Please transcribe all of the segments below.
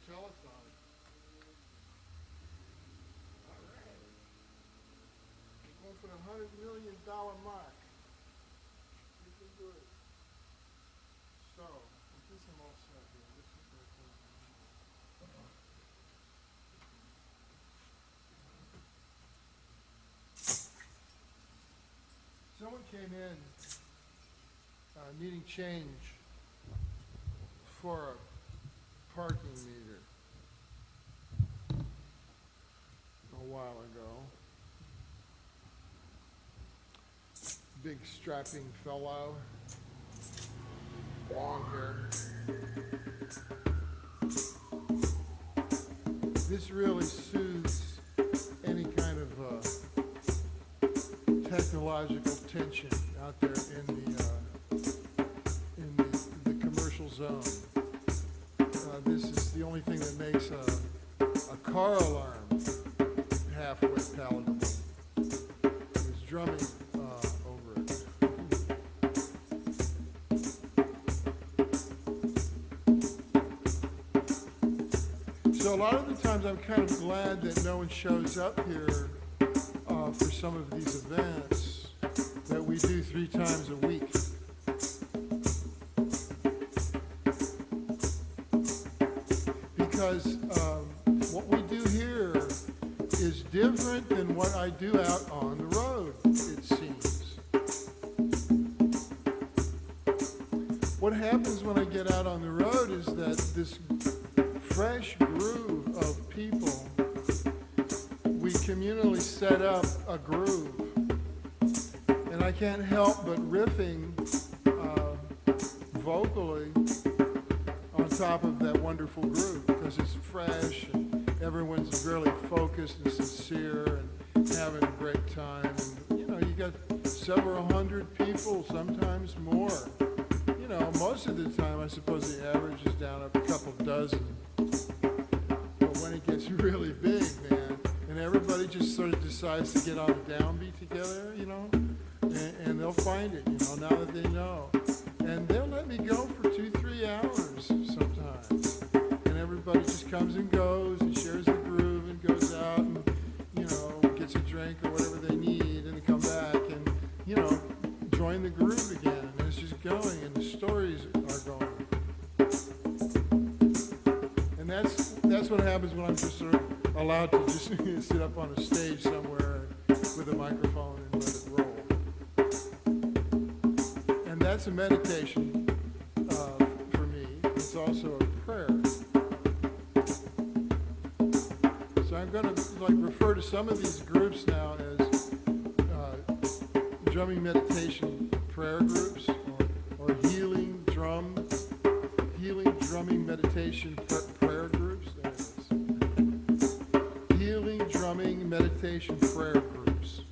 telethon. All right. We're going for the $100 million mark. Pretty good. So, I guess I'm all set here. This is very cool. Someone came in needing change for a parking meter a while ago. Big strapping fellow, long hair. This really soothes any kind of technological tension out there in the commercial zone. This is the only thing that makes a car alarm halfway palatable. It's drumming over it. So a lot of the times I'm kind of glad that no one shows up here for some of these events that we do 3 times a week. Because what we do here is different than what I do out on the road, it seems. What happens when I get out on the road is that this fresh groove of people, we communally set up a groove. And I can't help but riffing vocally on top of that wonderful groove because it's fresh and everyone's really focused and sincere and having a great time. And, you know, you got several hundred people, sometimes more. You know, most of the time, I suppose the average is down a couple dozen. But when it gets really big, man, and everybody just sort of decides to get on a downbeat together, you know, and they'll find it, you know, now that they know. And they'll let me go for 2-3 hours sometimes. And everybody just comes and goes and shares the groove and goes out and, you know, gets a drink or whatever they need and they come back and, you know, join the groove again. And it's just going and the stories are going. And that's what happens when I'm just sort of allowed to just sit up on a stage somewhere with a microphone and let it roll. And that's a meditation for me. It's also a prayer. So I'm going to refer to some of these groups now as drumming meditation prayer groups or healing drumming meditation prayer groups. There it is. Healing drumming meditation prayer groups.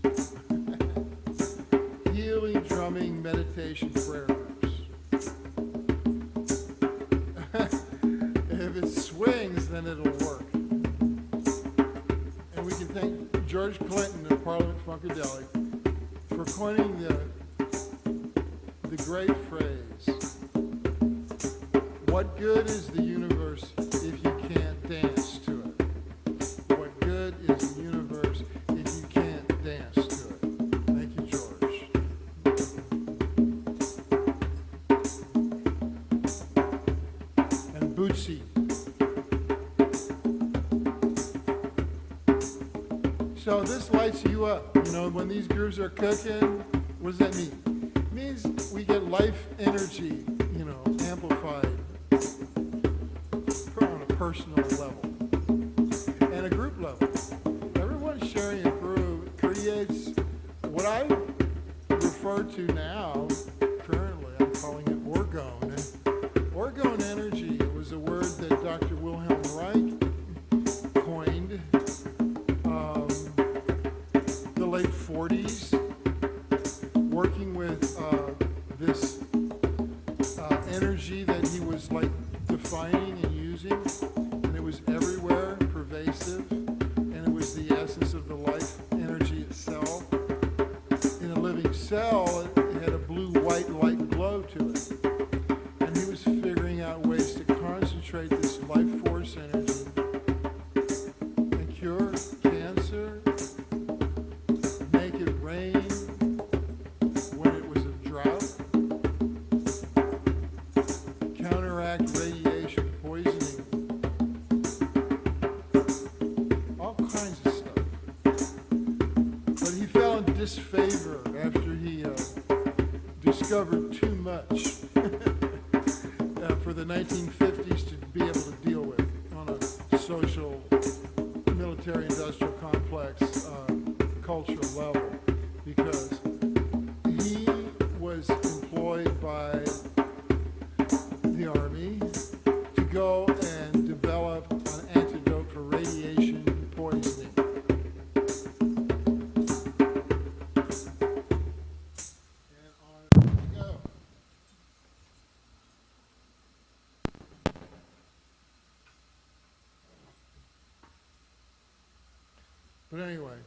Healing drumming meditation prayer groups. If it swings, then it'll work. And we can thank George Clinton of Parliament Funkadelic for coining the great phrase, "What good is the universe if you can't dance to it? What good is the universe if you can't dance to it?" Thank you, George. And Bootsy. So this lights you up. You know, when these grooves are cooking, what does that mean? It means we get life energy, you know, amplified on a personal level and a group level. Everyone sharing a groove creates what I refer to now, currently, I'm calling it orgone. And orgone energy was a word that Dr. Wilhelm Reich coined the late 40s, working with this energy that he was like defining and using, and it was everywhere, pervasive, and it was the essence of the life energy itself. In a living cell, it had a blue-white light glow to it, and he was figuring out ways to concentrate this life force energy the 1950s to be able to deal with on a social, military, industrial complex, cultural level, because he was employed by the Army to go and develop an antidote for radiation poisoning. And on we go. But anyway,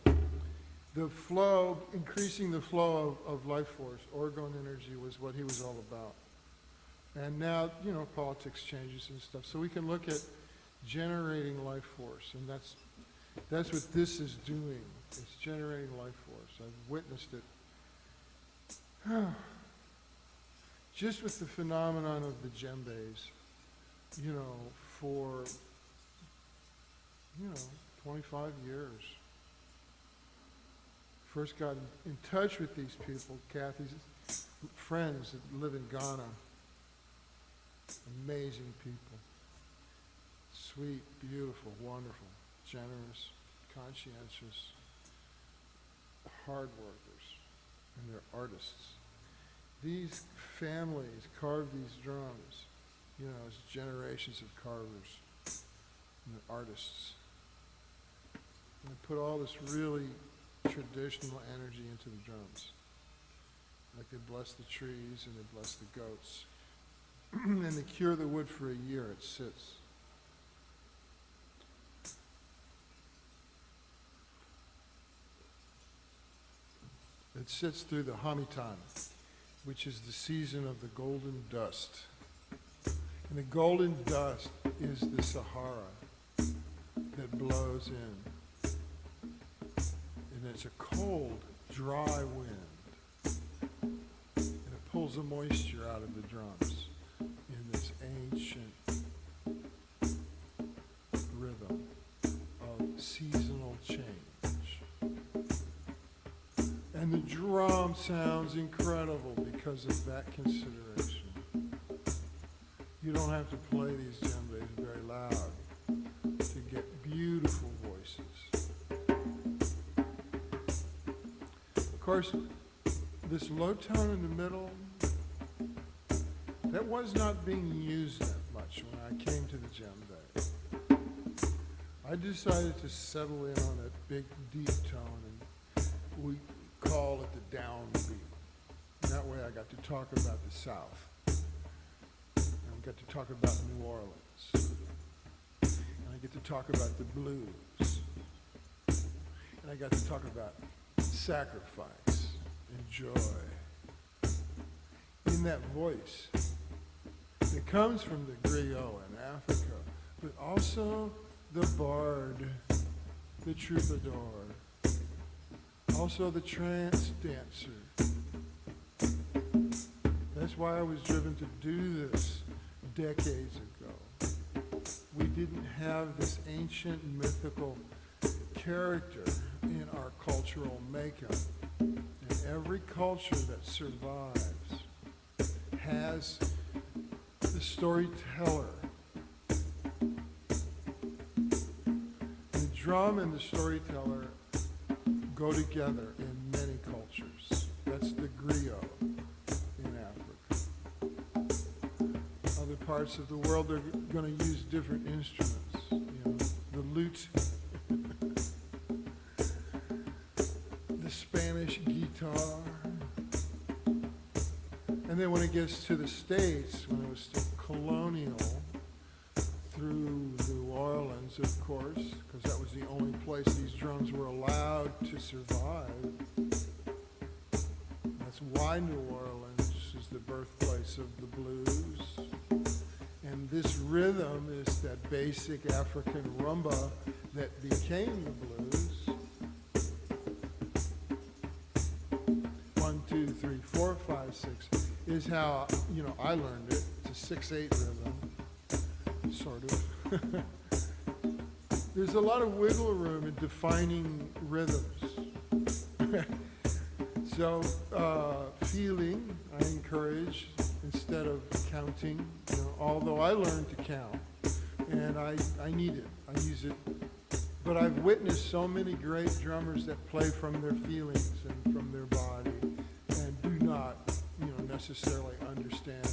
the flow, increasing the flow of life force, orgone energy, was what he was all about. And now, you know, politics changes and stuff. So we can look at generating life force, and that's what this is doing. It's generating life force. I've witnessed it. Just with the phenomenon of the djembes, you know, for, 25 years. First got in touch with these people, Kathy's friends that live in Ghana. Amazing people. Sweet, beautiful, wonderful, generous, conscientious, hard workers, and they're artists. These families carve these drums, as generations of carvers, and they're artists. And they put all this really traditional energy into the drums. Like they bless the trees and they bless the goats. And they cure the wood for a year. It sits. It sits through the Hamitan, which is the season of the golden dust. And the golden dust is the Sahara that blows in. And it's a cold, dry wind. And it pulls the moisture out of the drums in this ancient rhythm of seasonal change. And the drum sounds incredible because of that consideration. You don't have to play these djembes very loud to get beautiful voices. Of course, this low tone in the middle, that was not being used that much when I came to the djembe. I decided to settle in on a big, deep tone, and we call it the downbeat. And that way I got to talk about the South. And I got to talk about New Orleans. And I get to talk about the blues. And I got to talk about sacrifice and joy. In that voice that comes from the griot in Africa, but also the bard, the troubadour, also the trance dancer. That's why I was driven to do this decades ago. We didn't have this ancient mythical character in our cultural makeup. And every culture that survives has the storyteller. The drum and the storyteller go together in many cultures. That's the griot in Africa. Other parts of the world are going to use different instruments. The lute, the Spanish guitar. And then when it gets to the States, when it was still colonial, through New Orleans, of course, because that was the only place these drums were allowed to survive. That's why New Orleans is the birthplace of the blues. And this rhythm is that basic African rumba that became the blues. 1, 2, 3, 4, 5, 6 is how, I learned it. It's a 6/8 rhythm. Sort of. There's a lot of wiggle room in defining rhythms. So, feeling, I encourage instead of counting. You know, although I learned to count, and I need it. I use it. But I've witnessed so many great drummers that play from their feelings and from their body, and do not, necessarily understand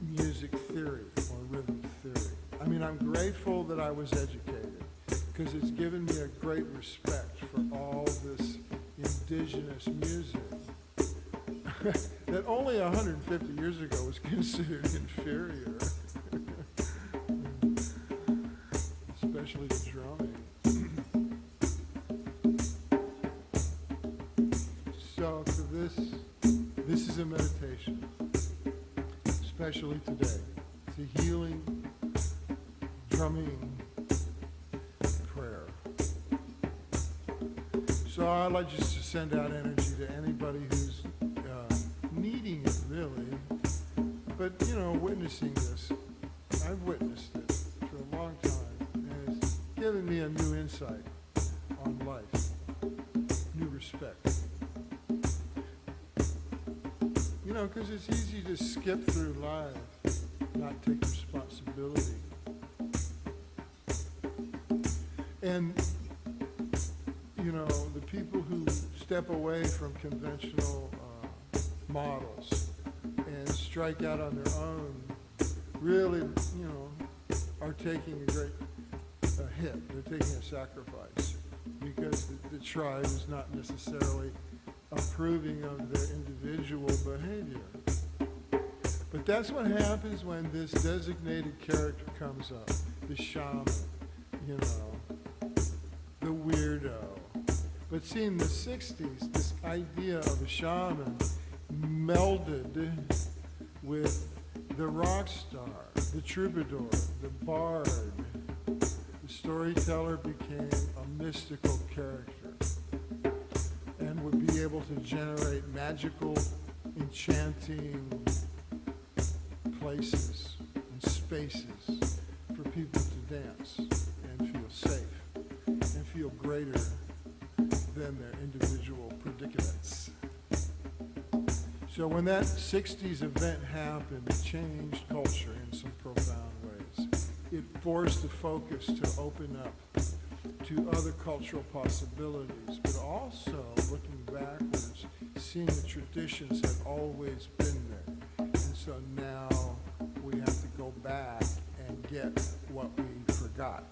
music theory or rhythm theory. I mean, I'm grateful that I was educated, because it's given me a great respect for all this indigenous music that only 150 years ago was considered inferior, especially the drumming. So for this is a meditation, especially today. It's a healing, drumming prayer. So I'd like just to send out energy to anybody who's needing it, really. But, witnessing this, I've witnessed it for a long time, and it's given me a new insight on life, new respect. Because it's easy to skip through life, not take responsibility. And, the people who step away from conventional models and strike out on their own really, are taking a great hit. They're taking a sacrifice, because the tribe is not necessarily approving of their individual behavior. But that's what happens when this designated character comes up, the shaman, the weirdo. But see, in the 60s, this idea of a shaman melded with the rock star, the troubadour, the bard. The storyteller became a mystical character and would be able to generate magical, enchanting places and spaces for people to dance and feel safe and feel greater than their individual predicaments. So when that 60s event happened, it changed culture in some profound ways. It forced the focus to open up to other cultural possibilities, but also looking backwards, seeing the traditions had always been there. And so now we have to go back and get what we forgot,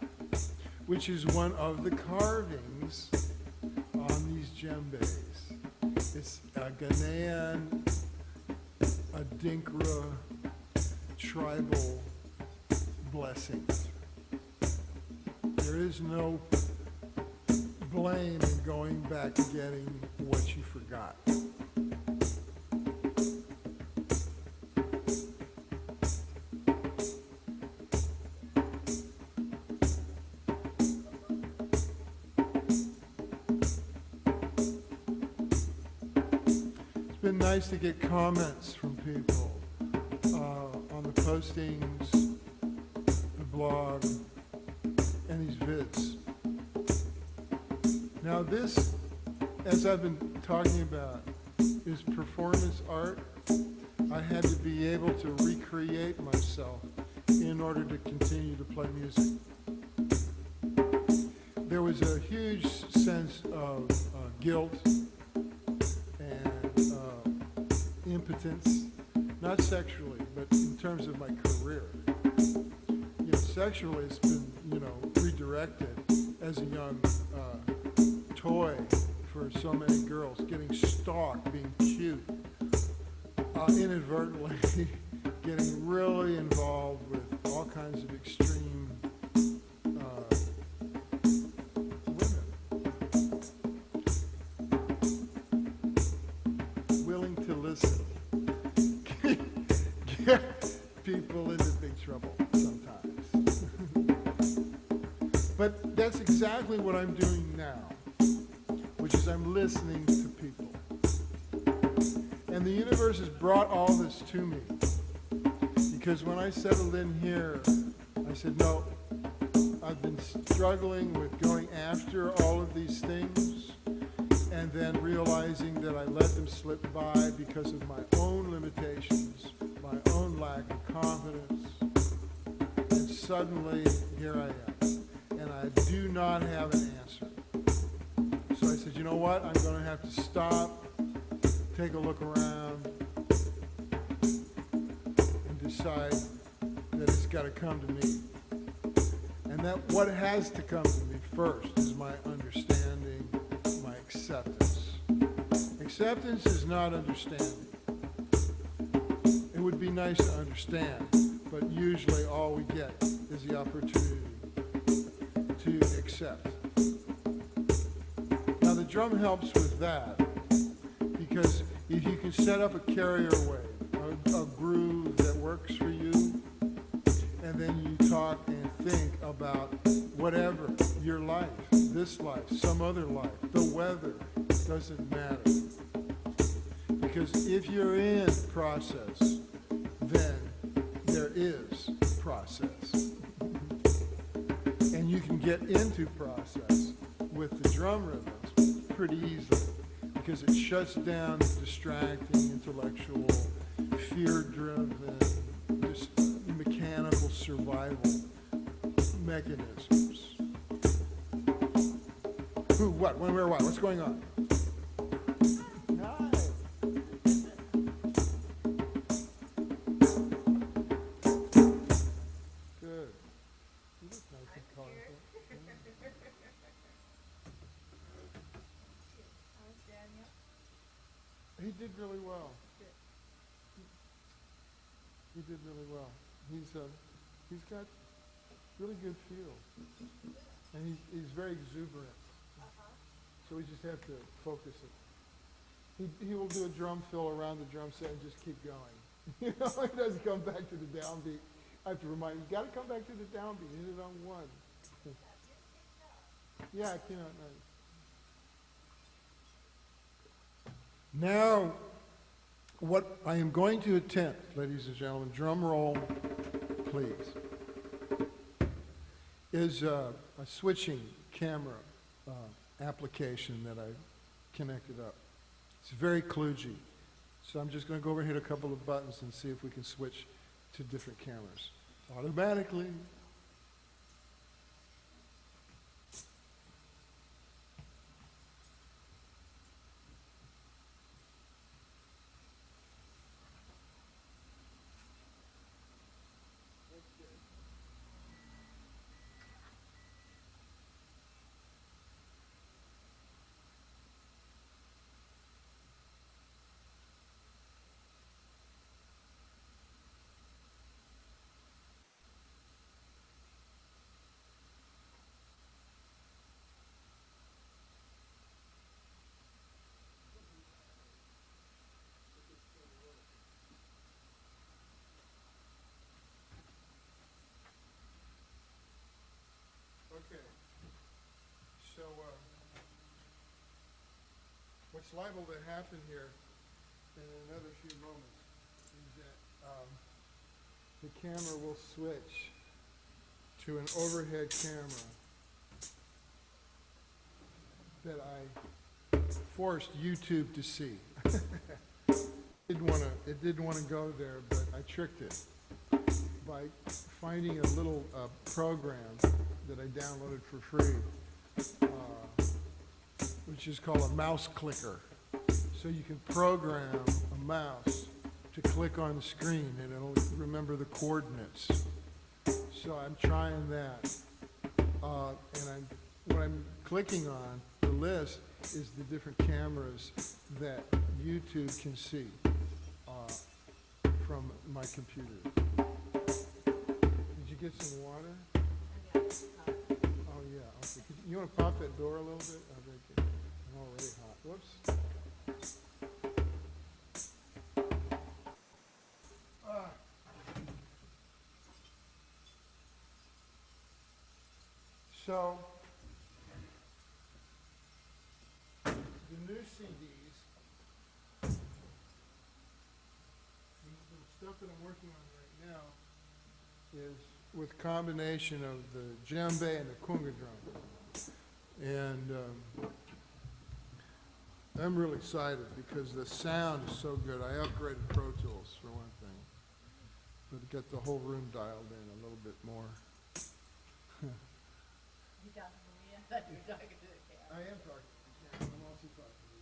which is one of the carvings on these djembes. It's a Ghanaian, Adinkra tribal blessing. There is no blame in going back and getting what you forgot. It's been nice to get comments from people on the postings, the blog, and these vids. Now this, as I've been talking about, is performance art. I had to be able to recreate myself in order to continue to play music. There was a huge sense of guilt and impotence, not sexually, but in terms of my career. Sexually, it's been, redirected as a young toy for so many girls, getting stalked, being cute, inadvertently getting really involved with all kinds of extreme women, willing to listen, get people into big trouble sometimes. But that's exactly what I'm doing now, which is I'm listening to people. And the universe has brought all this to me. Because when I settled in here, I said, no, I've been struggling with going after all of these things. and then realizing that I let them slip by because of my own limitations, my own lack of confidence. And suddenly, here I am, and I do not have an answer. So I said, you know what? I'm going to have to stop, take a look around, and decide that it's got to come to me. And that what has to come to me first is my understanding, my acceptance. Acceptance is not understanding. It would be nice to understand, but usually all we get is the opportunity to accept. Now the drum helps with that, because if you can set up a carrier wave, a groove that works for you, and then you talk and think about whatever, your life, this life, some other life, the weather, doesn't matter. Because if you're in process, then there is process. And you can get into process with the drum rhythms pretty easily, because it shuts down the distracting, intellectual, fear-driven, just mechanical survival mechanisms. Who, what, when, where, what? What's going on? Hi. Good. You look nice and colorful. How's Daniel? He did really well. He did really well. He's got really good feel, and he's very exuberant. So we just have to focus it. He will do a drum fill around the drum set and just keep going. You know, he doesn't come back to the downbeat. I have to remind him, you got to come back to the downbeat. Hit it on one. Yeah, it came out nice. Now, what I am going to attempt, ladies and gentlemen, drum roll, please, is a switching camera application that I connected up. It's very kludgy. So I'm just going to go over and hit a couple of buttons and see if we can switch to different cameras automatically. Okay, so what's liable to happen here in another few moments is that the camera will switch to an overhead camera that I forced YouTube to see. It didn't want to go there, but I tricked it by finding a little program that I downloaded for free, which is called a mouse clicker. So you can program a mouse to click on the screen and it'll remember the coordinates. So I'm trying that. And what I'm clicking on, the list, is the different cameras that YouTube can see from my computer. Did you get some water? Oh, yeah, okay. You want to pop that door a little bit? I'm already hot. Whoops. So, the new CDs, the stuff that I'm working on right now is with combination of the djembe and the kunga drum. And I'm really excited because the sound is so good. I upgraded Pro Tools for one thing, but to get the whole room dialed in a little bit more. You talking to me? I thought you were talking to the cat. I am talking to the camera. I'm also talking to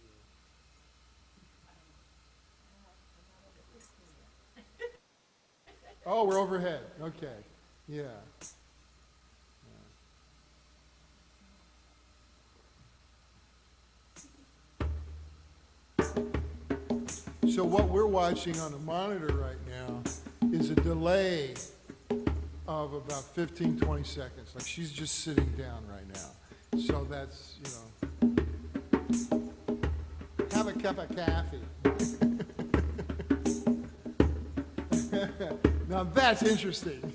you. Oh, we're overhead. Okay. Yeah. So what we're watching on the monitor right now is a delay of about 15, 20 seconds. Like she's just sitting down right now. So that's, have a cup of coffee. Now that's interesting.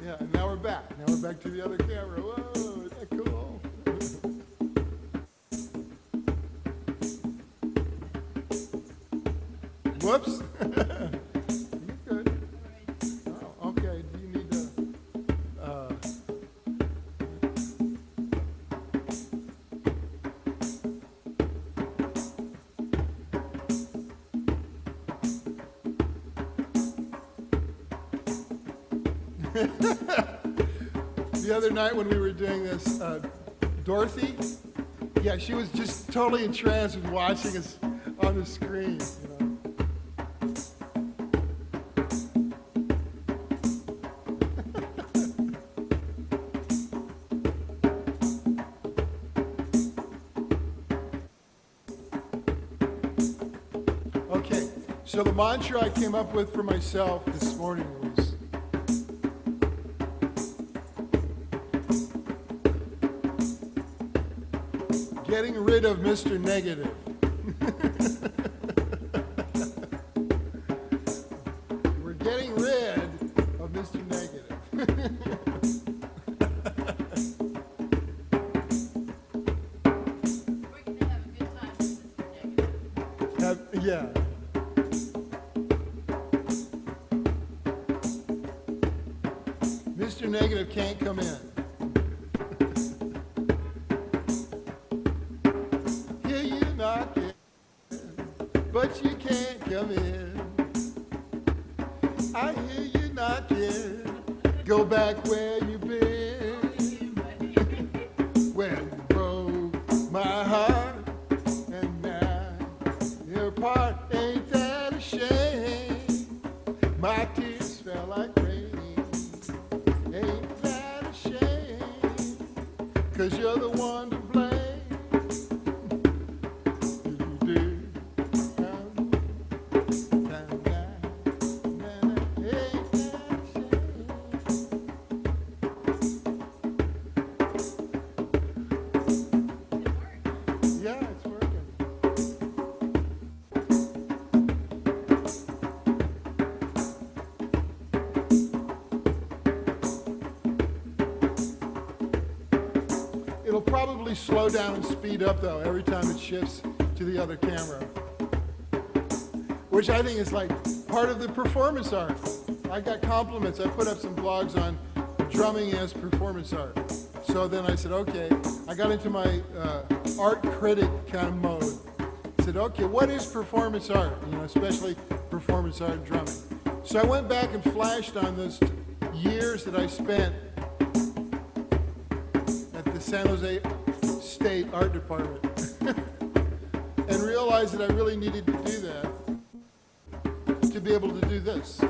Yeah, and now we're back. Now we're back to the other camera. Whoa, isn't that cool? Whoops. You good? Oh, okay. Do you need to? The other night when we were doing this, Dorothy, yeah, she was just totally entranced with watching us on the screen. Okay, so the mantra I came up with for myself this morning was, getting rid of Mr. Negative. We're getting rid of Mr. Negative. We're gonna have a good time with Mr. Negative. Yeah. Mr. Negative can't come in. Hear you knocking, but you can't come in. I hear you knocking, go back where you've been. When you broke my heart, and now you're apart, ain't that a shame? My tears fell like rain, ain't that a shame? 'Cause you're the one to blame. Yeah, it's working. It'll probably slow down and speed up though every time it shifts to the other camera, which I think is like part of the performance art. I got compliments. I put up some blogs on drumming as performance art. So then I said, okay, I got into my art critic kind of mode. I said, okay, what is performance art? Especially performance art drumming. So I went back and flashed on those years that I spent at the San Jose State Art Department and realized that I really needed to do that to be able to do this.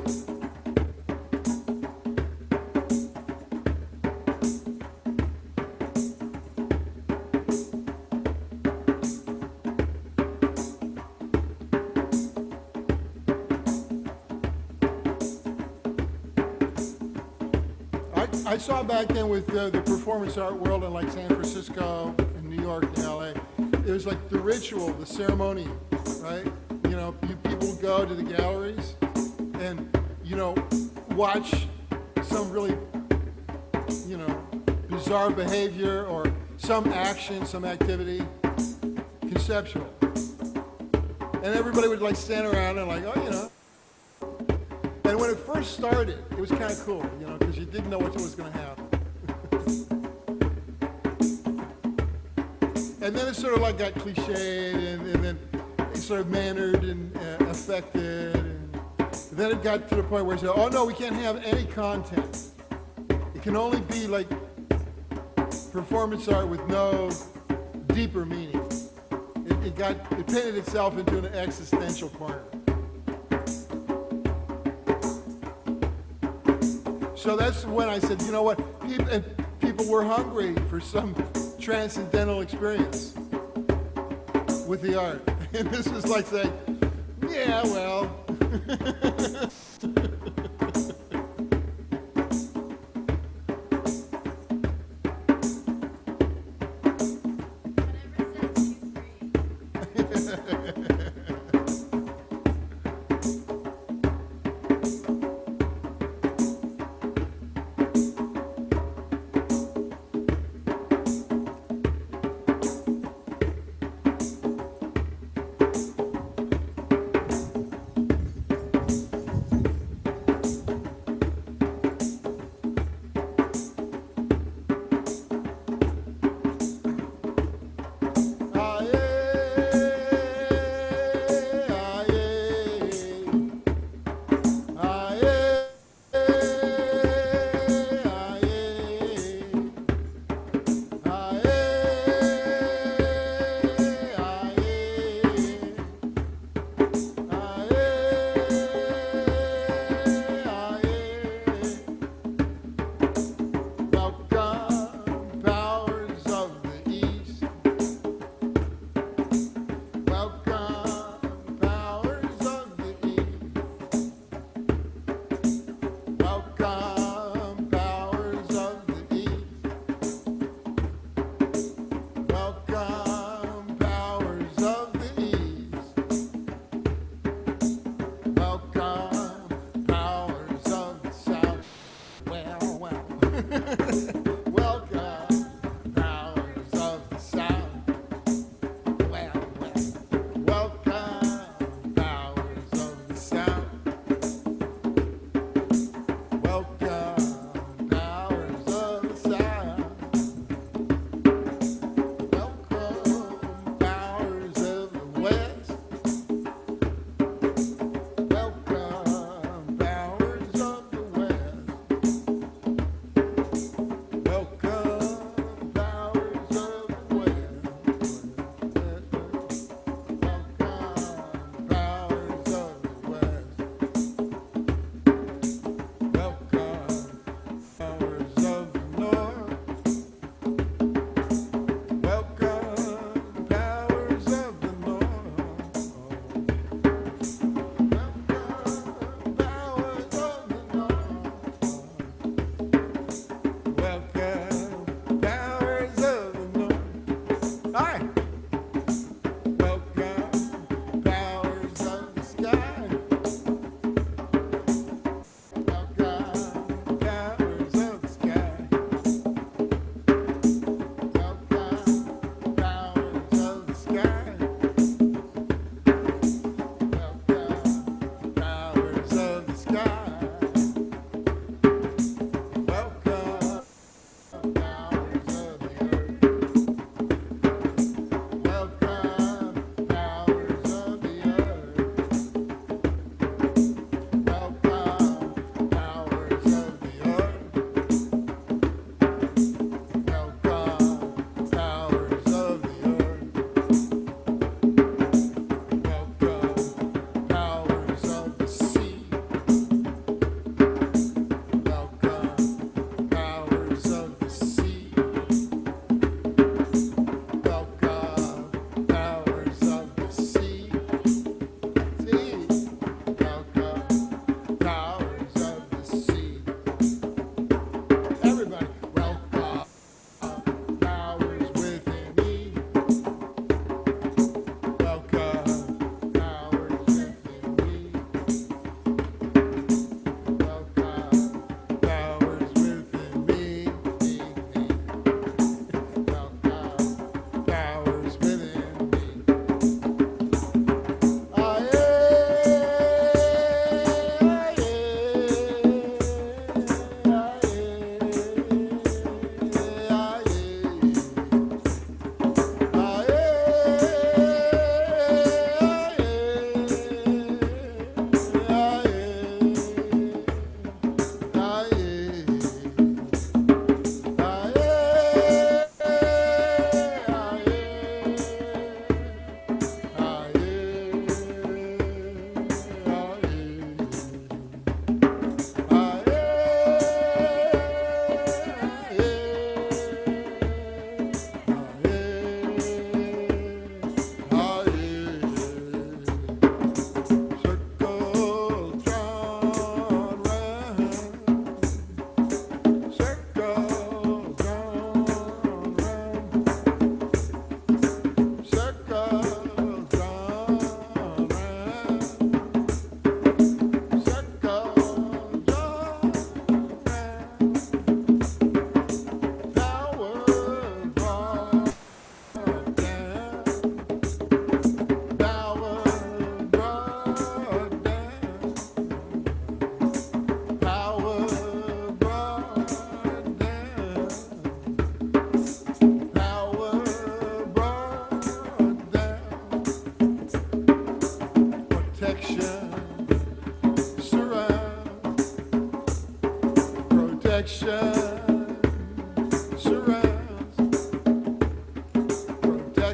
I saw back then with the performance art world in like San Francisco and New York and LA, it was like the ritual, the ceremony, right? People go to the galleries and, watch some really, bizarre behavior or some action, some activity, conceptual. And everybody would like stand around and like, oh, And when when it first started, it was kind of cool, you know, because you didn't know what was going to happen. And then it sort of like got cliched, and then it sort of mannered and affected. And then it got to the point where it said, oh no, we can't have any content. It can only be like performance art with no deeper meaning. It painted itself into an existential corner. So that's when I said, you know what, people were hungry for some transcendental experience with the art. And this is like saying, yeah, well.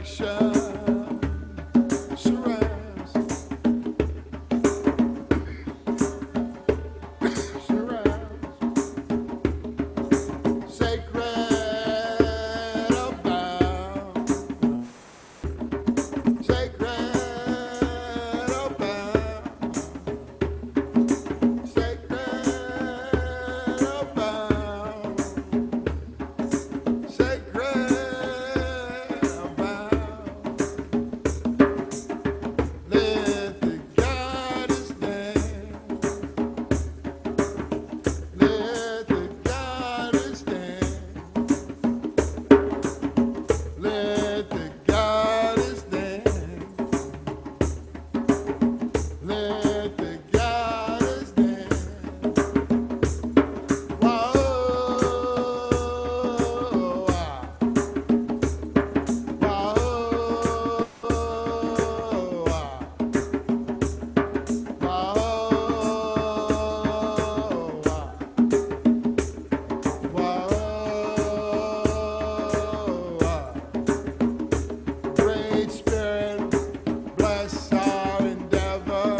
protection surrounds, surrounds, sacred abound, sacred abound, sacred abound, sacred abound. Let the goddess dance. Let the goddess dance. Let the goddess dance. Let the goddess dance. Whoa, Great Spirit, bless our endeavor.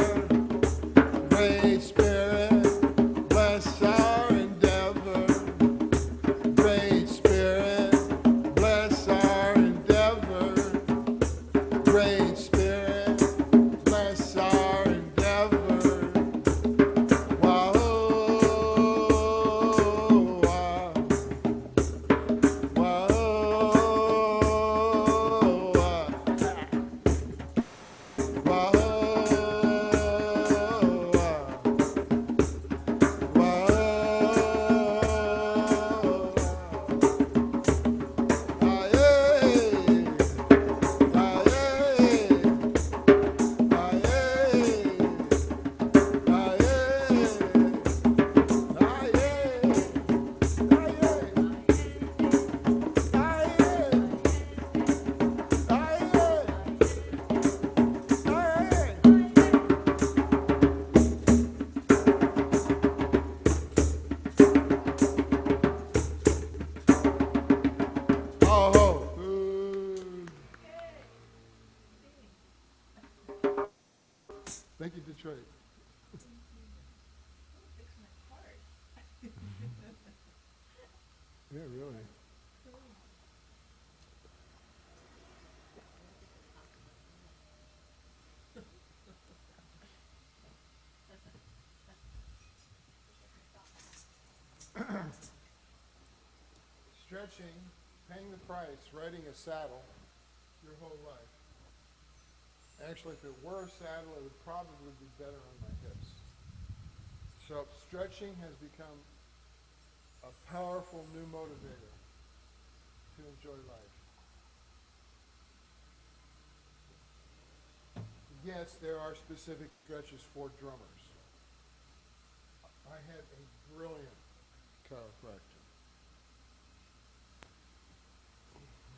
Great Spirit, bless our endeavor. Great Spirit, bless our endeavor. Great Spirit, bless our endeavor. Wow, wow, wow, Thank you, Detroit. Yeah, really. Stretching, paying the price, riding a saddle your whole life. Actually, if it were a saddle, it would probably be better on my hips. So stretching has become a powerful new motivator to enjoy life. Yes, there are specific stretches for drummers. I had a brilliant chiropractor,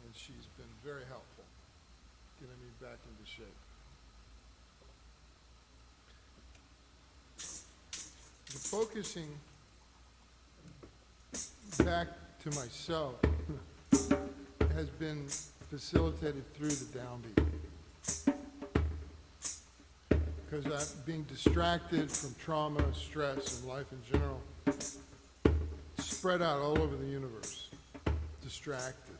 and she's been very helpful getting me back into shape. The focusing back to myself has been facilitated through the downbeat. Because I'm being distracted from trauma, stress, and life in general, spread out all over the universe, distracted.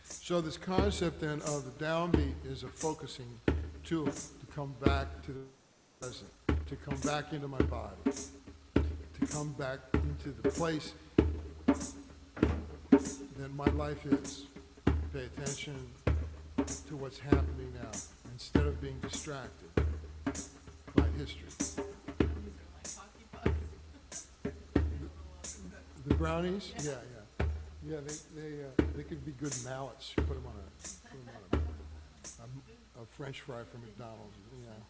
So this concept then of the downbeat is a focusing tool to come back to the present, to come back into my body, to come back into the place that my life is. Pay attention to what's happening now, instead of being distracted by history. The brownies? Yeah, yeah. Yeah, they could be good mallets. You put them on a French fry from McDonald's, yeah.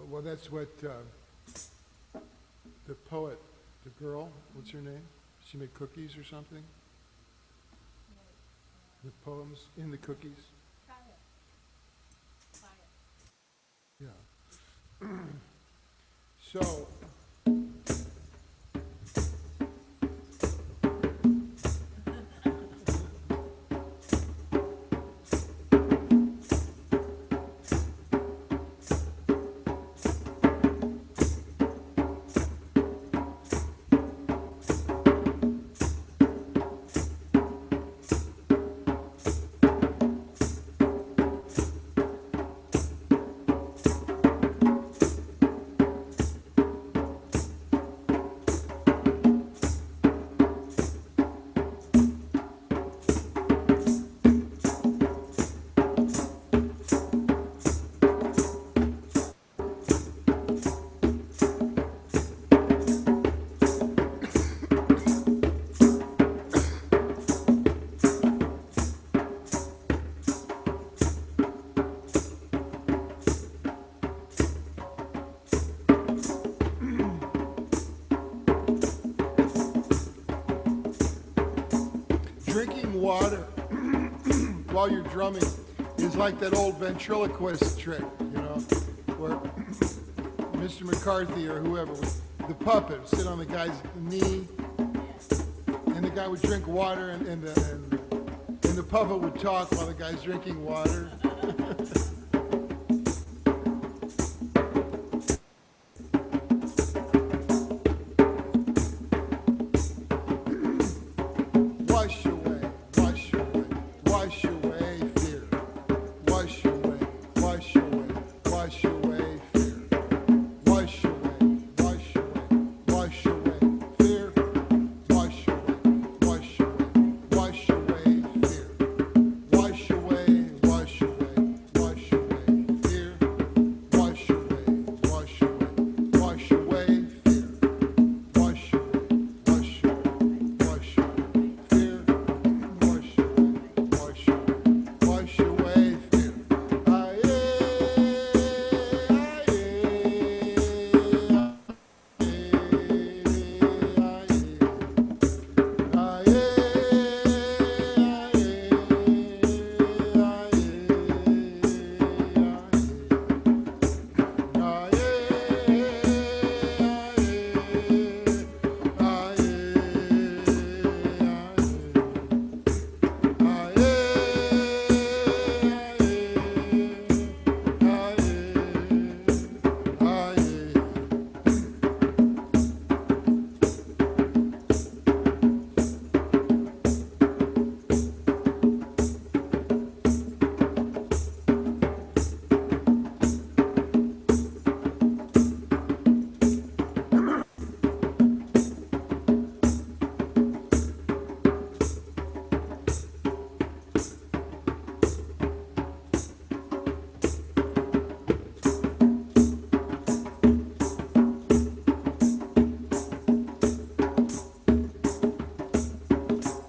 Well, that's what the poet, the girl, what's her name? She made cookies or something? The poems in the cookies? Yeah. So, Drinking water while you're drumming is like that old ventriloquist trick, you know, where Mr. McCarthy or whoever, the puppet would sit on the guy's knee, and the guy would drink water, and the puppet would talk while the guy's drinking water. Wash away, wash away, wash away fear. Wash away, wash away, wash away fear. Wash away, wash away, wash away fear. Wash away, wash away, wash away fear. Wash away, wash away, wash away fear. Wash away, wash away, wash away fear. Wash away, wash away, wash away fear. Wash away, wash away, wash away fear. Aye,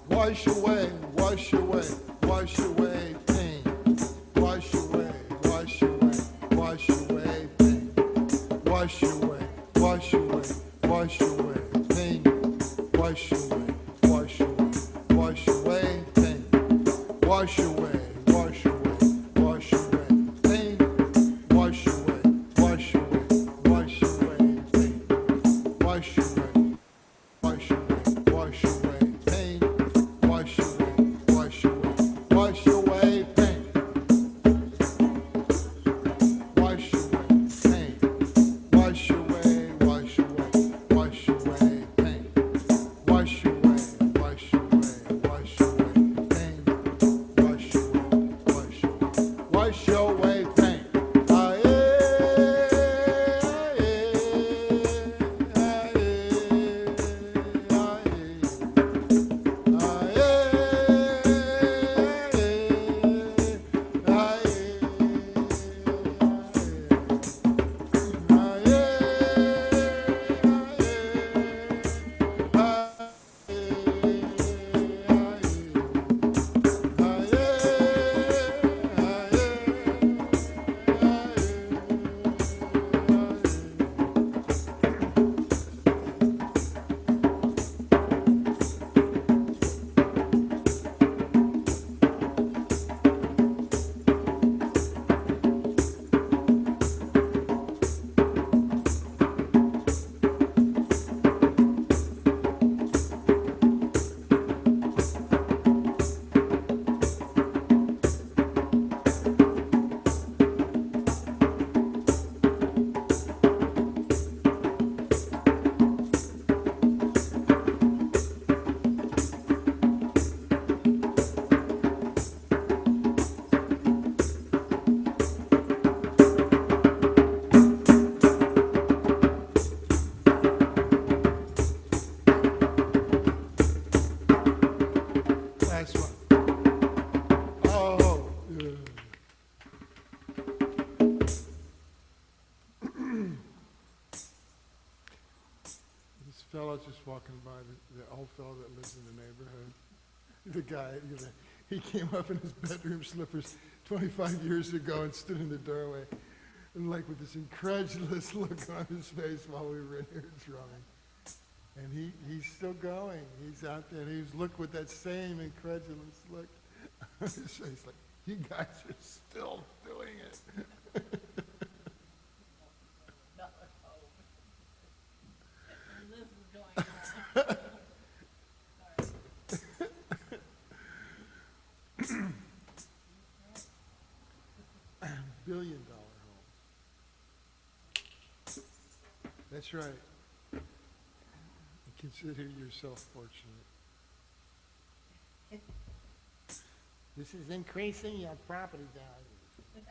wash away, wash away, wash away pain. Wash away, wash away, wash away pain. Wash away, wash away, wash away pain. Wash away, wash away, wash away pain. Wash away, wash away, wash away pain. Wash away, wash away, wash away pain. Wash away, wash away, wash away pain. Wash away, wash away, wash away pain. Wash away pain. Wash away, wash away, wash away pain. Wash away, wash away, wash away pain. Wash away, wash away, wash away pain. Aye, last one. Oh, yeah. This fellow just walking by, the old fellow that lives in the neighborhood, the guy, you know, he came up in his bedroom slippers 25 years ago and stood in the doorway, and like with this incredulous look on his face while we were in here drumming. And he's still going. He's out there. And he's look with that same incredulous look. So he's like, you guys are still doing it. And this is going on. Billion-dollar homes. That's right. Consider yourself fortunate. This is increasing your property value.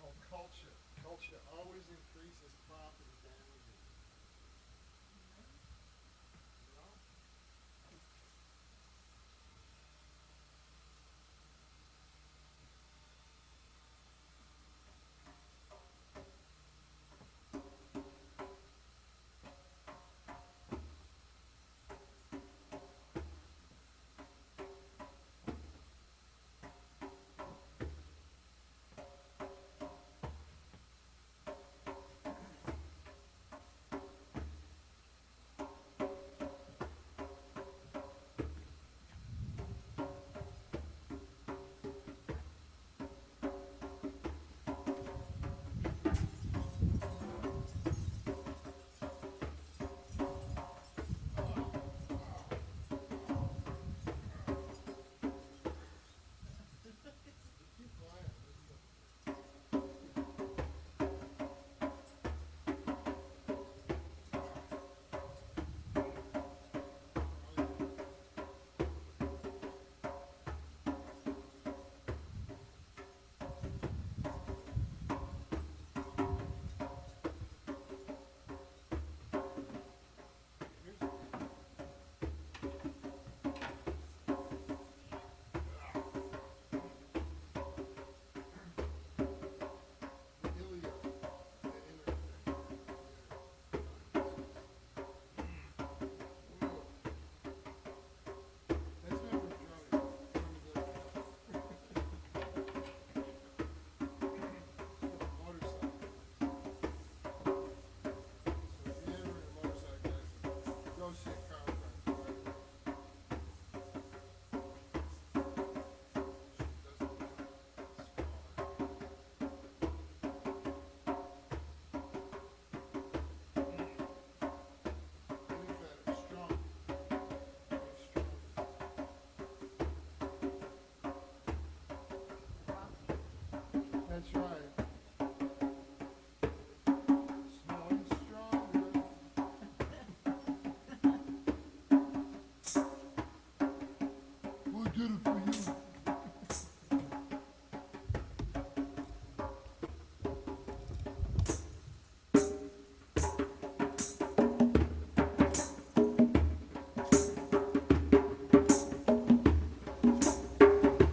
Oh, culture. Culture always increases property value. You know? That's right. Smelling stronger. Who did it for you?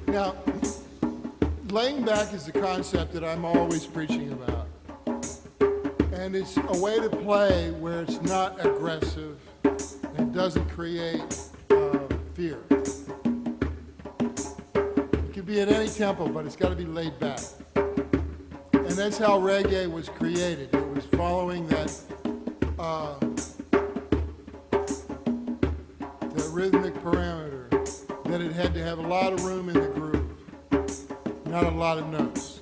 Now, laying back is the concept that I'm always preaching about. And it's a way to play where it's not aggressive and doesn't create fear. It can be at any tempo, but it's got to be laid back. And that's how reggae was created. It was following that rhythmic parameter, that it had to have a lot of room in the groove, not a lot of notes.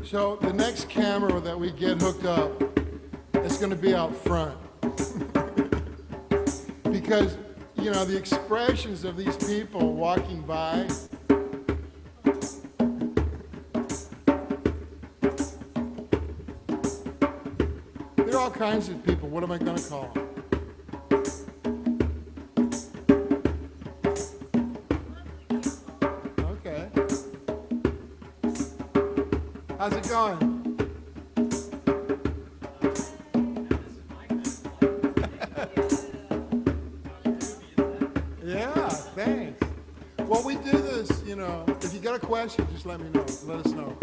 So the next camera that we get hooked up, it's going to be out front. Because, you know, the expressions of these people walking by, there are all kinds of people. What am I going to call them? Okay. How's it going? Yeah, thanks. Well, we do this, you know, if you got a question, just let me know. Let us know.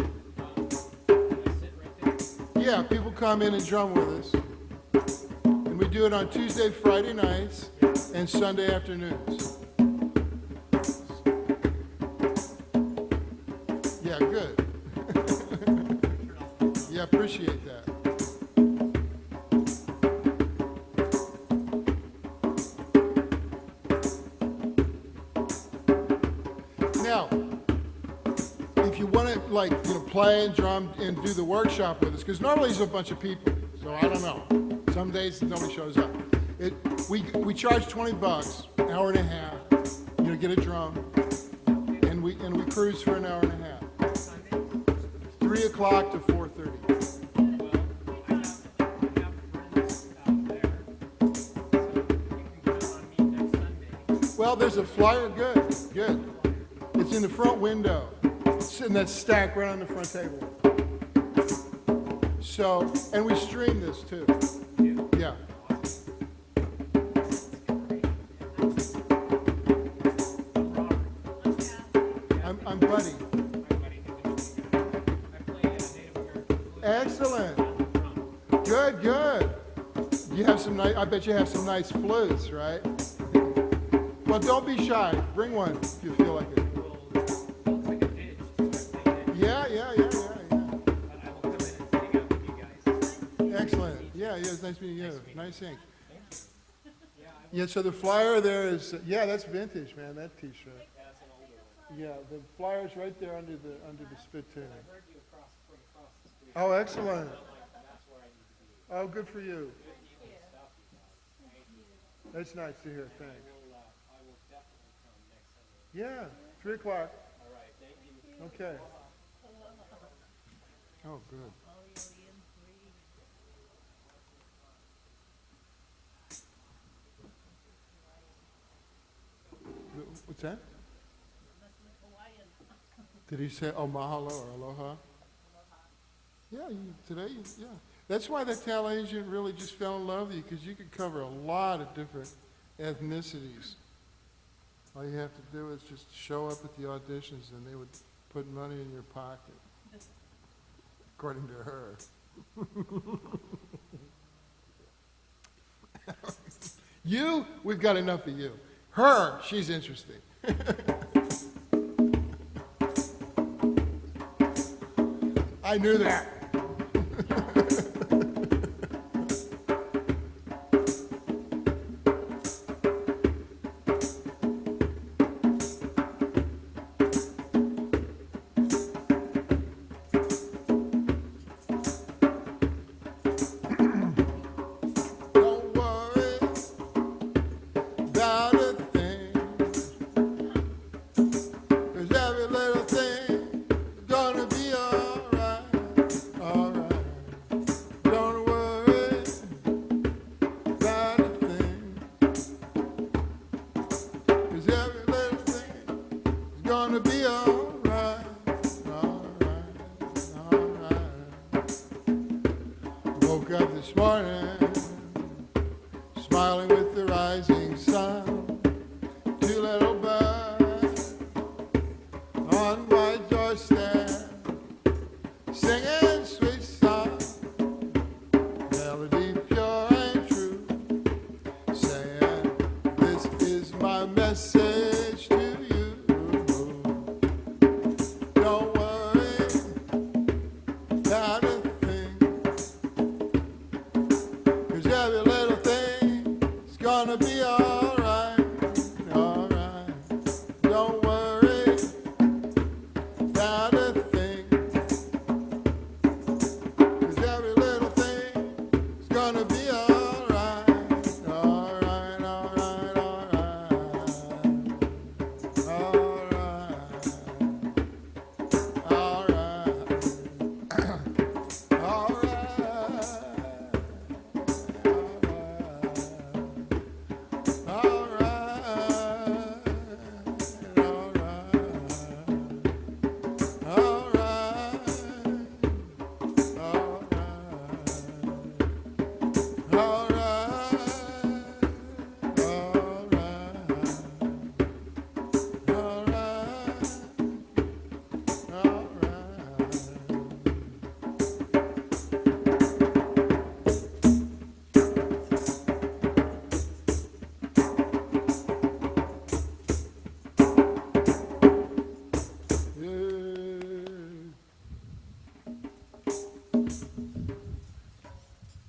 Yeah, people come in and drum with us. And we do it on Tuesday, Friday nights, and Sunday afternoons. Yeah, good. Yeah, appreciate that. Now, if you want to, like, you know, play and drum and do the workshop with us, because normally there's a bunch of people, so I don't know. Some days nobody shows up. We charge $20, an hour and a half. You know, get a drum, and we cruise for an hour and a half. 3 o'clock to 4:30. Well, there's a flyer. Good, good. It's in the front window. It's in that stack right on the front table. So, and we stream this too. Yeah. I'm Buddy. Excellent. Good, good. You have some nice. I bet you have some nice flutes, right? Well, don't be shy. Bring one if you feel like it. Yeah. Excellent. Yeah, it's nice meeting you. Nice ink. Yeah, so the flyer there is, yeah, that's vintage, man, that T-shirt. Yeah, the flyer's right there under the spittoon. Oh, excellent. Oh, good for you. That's nice to hear. Thanks. Yeah, 3 o'clock. Okay. Oh, good. What's that? Did he say oh mahalo or aloha? Yeah, yeah. That's why the talent agent really just fell in love with you, because you could cover a lot of different ethnicities. All you have to do is just show up at the auditions and they would put money in your pocket, according to her. You, we've got enough of you. Her, she's interesting. I knew that.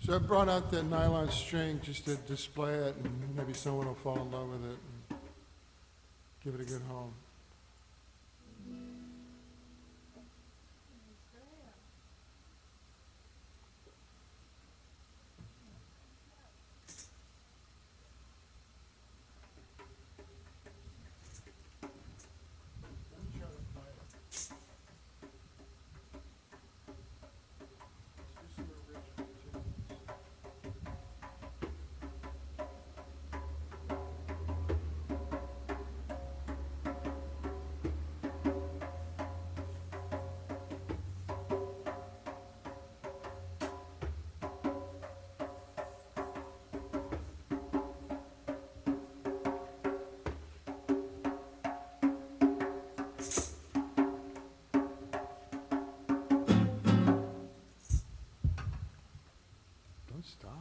So I brought out that nylon string just to display it, and maybe someone will fall in love with it and give it a good home. Don't stop.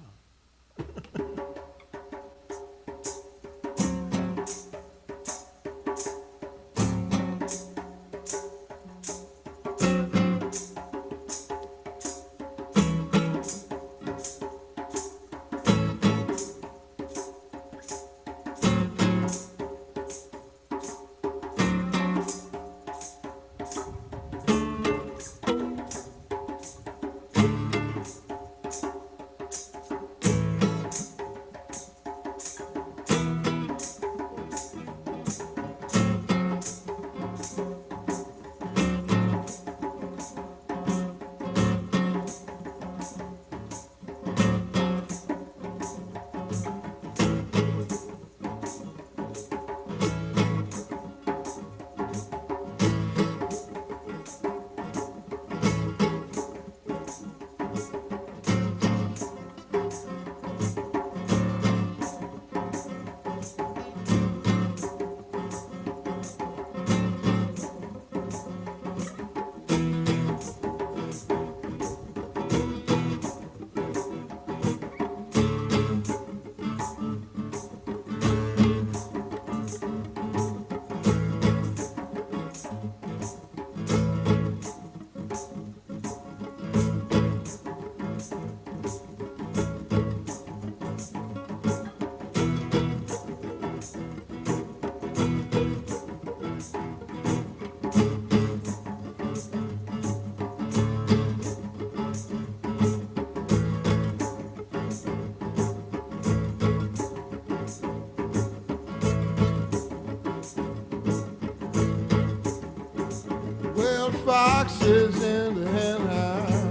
Foxes in the hen house.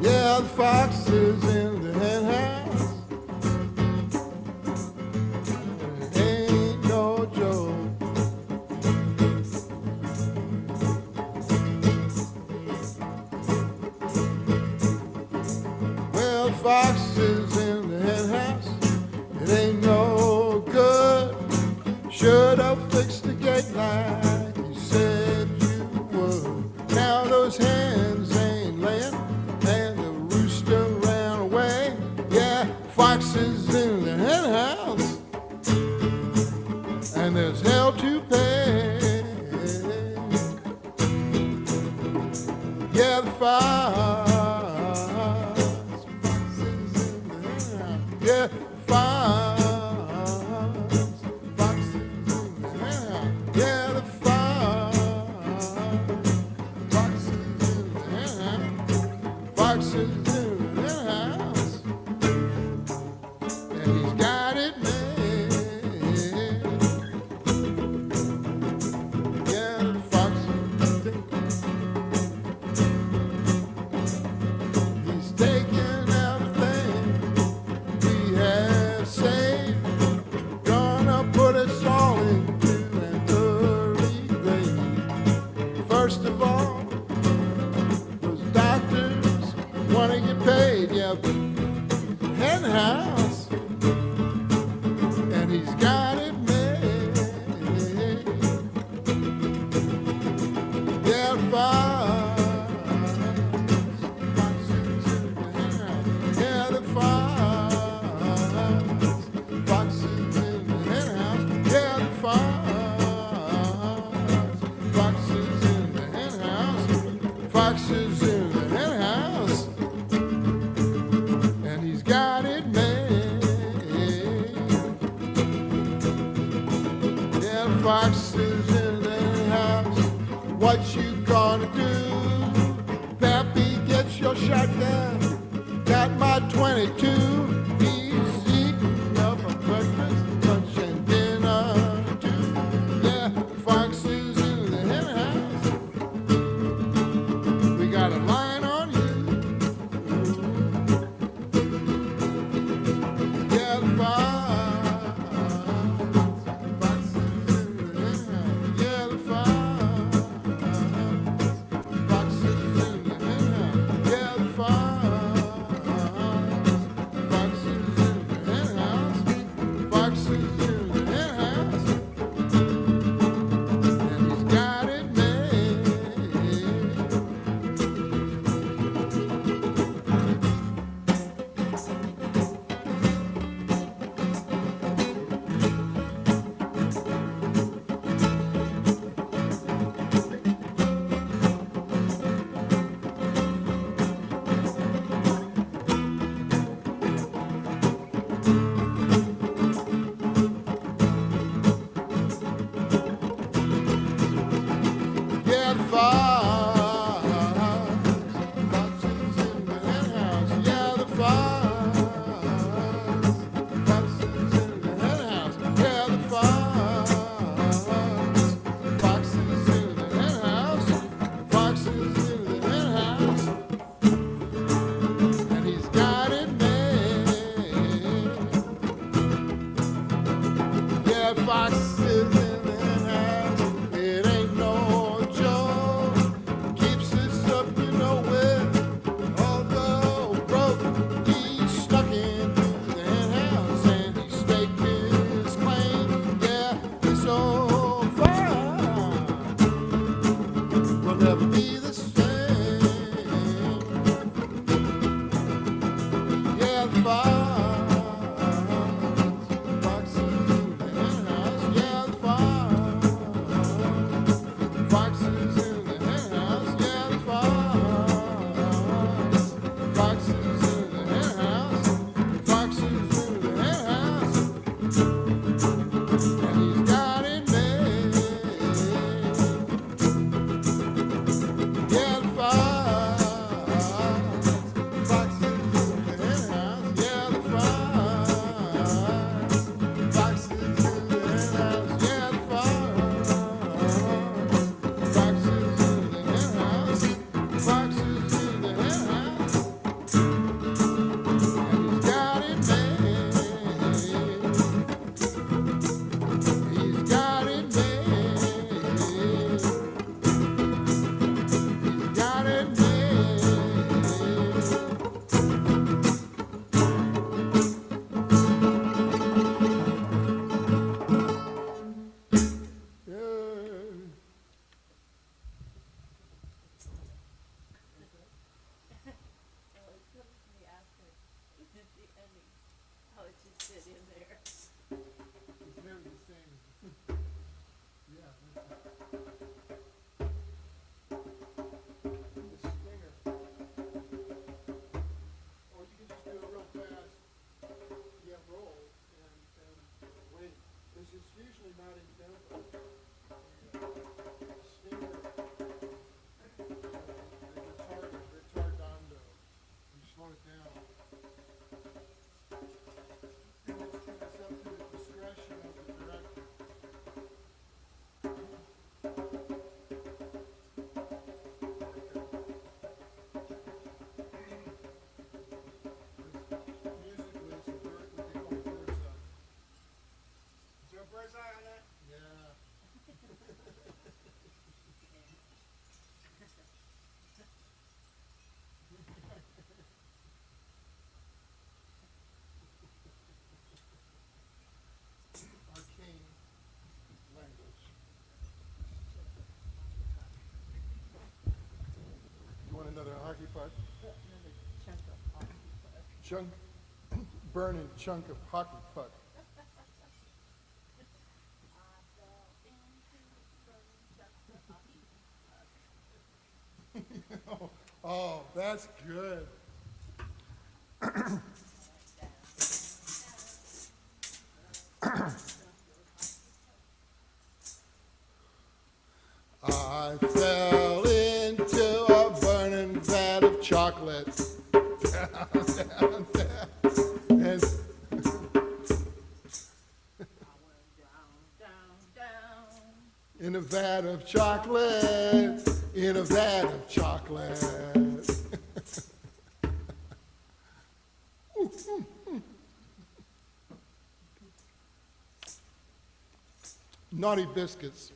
Yeah, the foxes in the hen house. Ain't no joke. Well, the foxes in the hen house. It ain't no good. Should have fixed the gate line. Said you would. Now those hens ain't laying, and the rooster ran away. Yeah, foxes in the hen house, and there's hell to pay. Yeah, the foxes in the hen house. Yeah, foxes in the hen house. Yeah, the foxes in the hen house, and he's got it made. Yeah, the foxes, he's taking everything we have saved, gonna put us all into an early grave. First of all, those doctors wanna get paid, yeah, hen house, and he's got it made. Yeah, foxes in the hen house. Yeah, the foxes in the hen house. Yeah, the foxes in the hen house. Foxes in the hen house. there, got my 22. He's eating up a breakfast, lunch, and dinner too. Yeah, Fox is in the hen house. We got a line on you. Yeah, the Fox is in the hen house. Yeah, the Fox is in the hen house. Yeah, the Fox is in the hen house. Fox is in the hen house, and he's got it made. Yeah, the Fox is in the hen house. Yeah, the Fox is in the hen house. Yeah, the Fox is in the hen house. Fox is in the hen house, and he's got it made. Yeah, Fox is in the hen house. It ain't no joke. Keeps us up, you know where. Although broke, he's stuck into the hen house and he staked his claim. Yeah, this old Fox will never be the same. Yeah, the Fox is in the hen house. Yeah, the Fox is in the hen house. Yeah, the Fox is in the hen house. Fox is in the hen house, and he's got it made. Yeah, the Fox is in the hen house. Yeah, the Fox is in the hen house. Yeah, the Fox is in the hen house. Fox is in the hen house, and he's got it made. He's got it made. He's got it made. Yeah. Well, it's coming to me after the ending. How it just fit in there. It's never the same. Yeah. The stinger. Or you can just do it real fast. Yeah, roll and wait. This is usually not in tempo. Stinger. Retardando. You slow it down. And it's up to the discretion of the director. Musically, it's a bird, what they call bird's eye. Is there a bird's eye on that? Yeah. Arcane language. You want another hockey puck? Another chunk of hockey puck. Chunk, burning chunk of hockey puck. I fell into burning chunk of hockey puck. Oh, that's good. I fell into a burning vat of chocolate. down, down. And in a vat of chocolate, in a vat of chocolate. Naughty biscuits.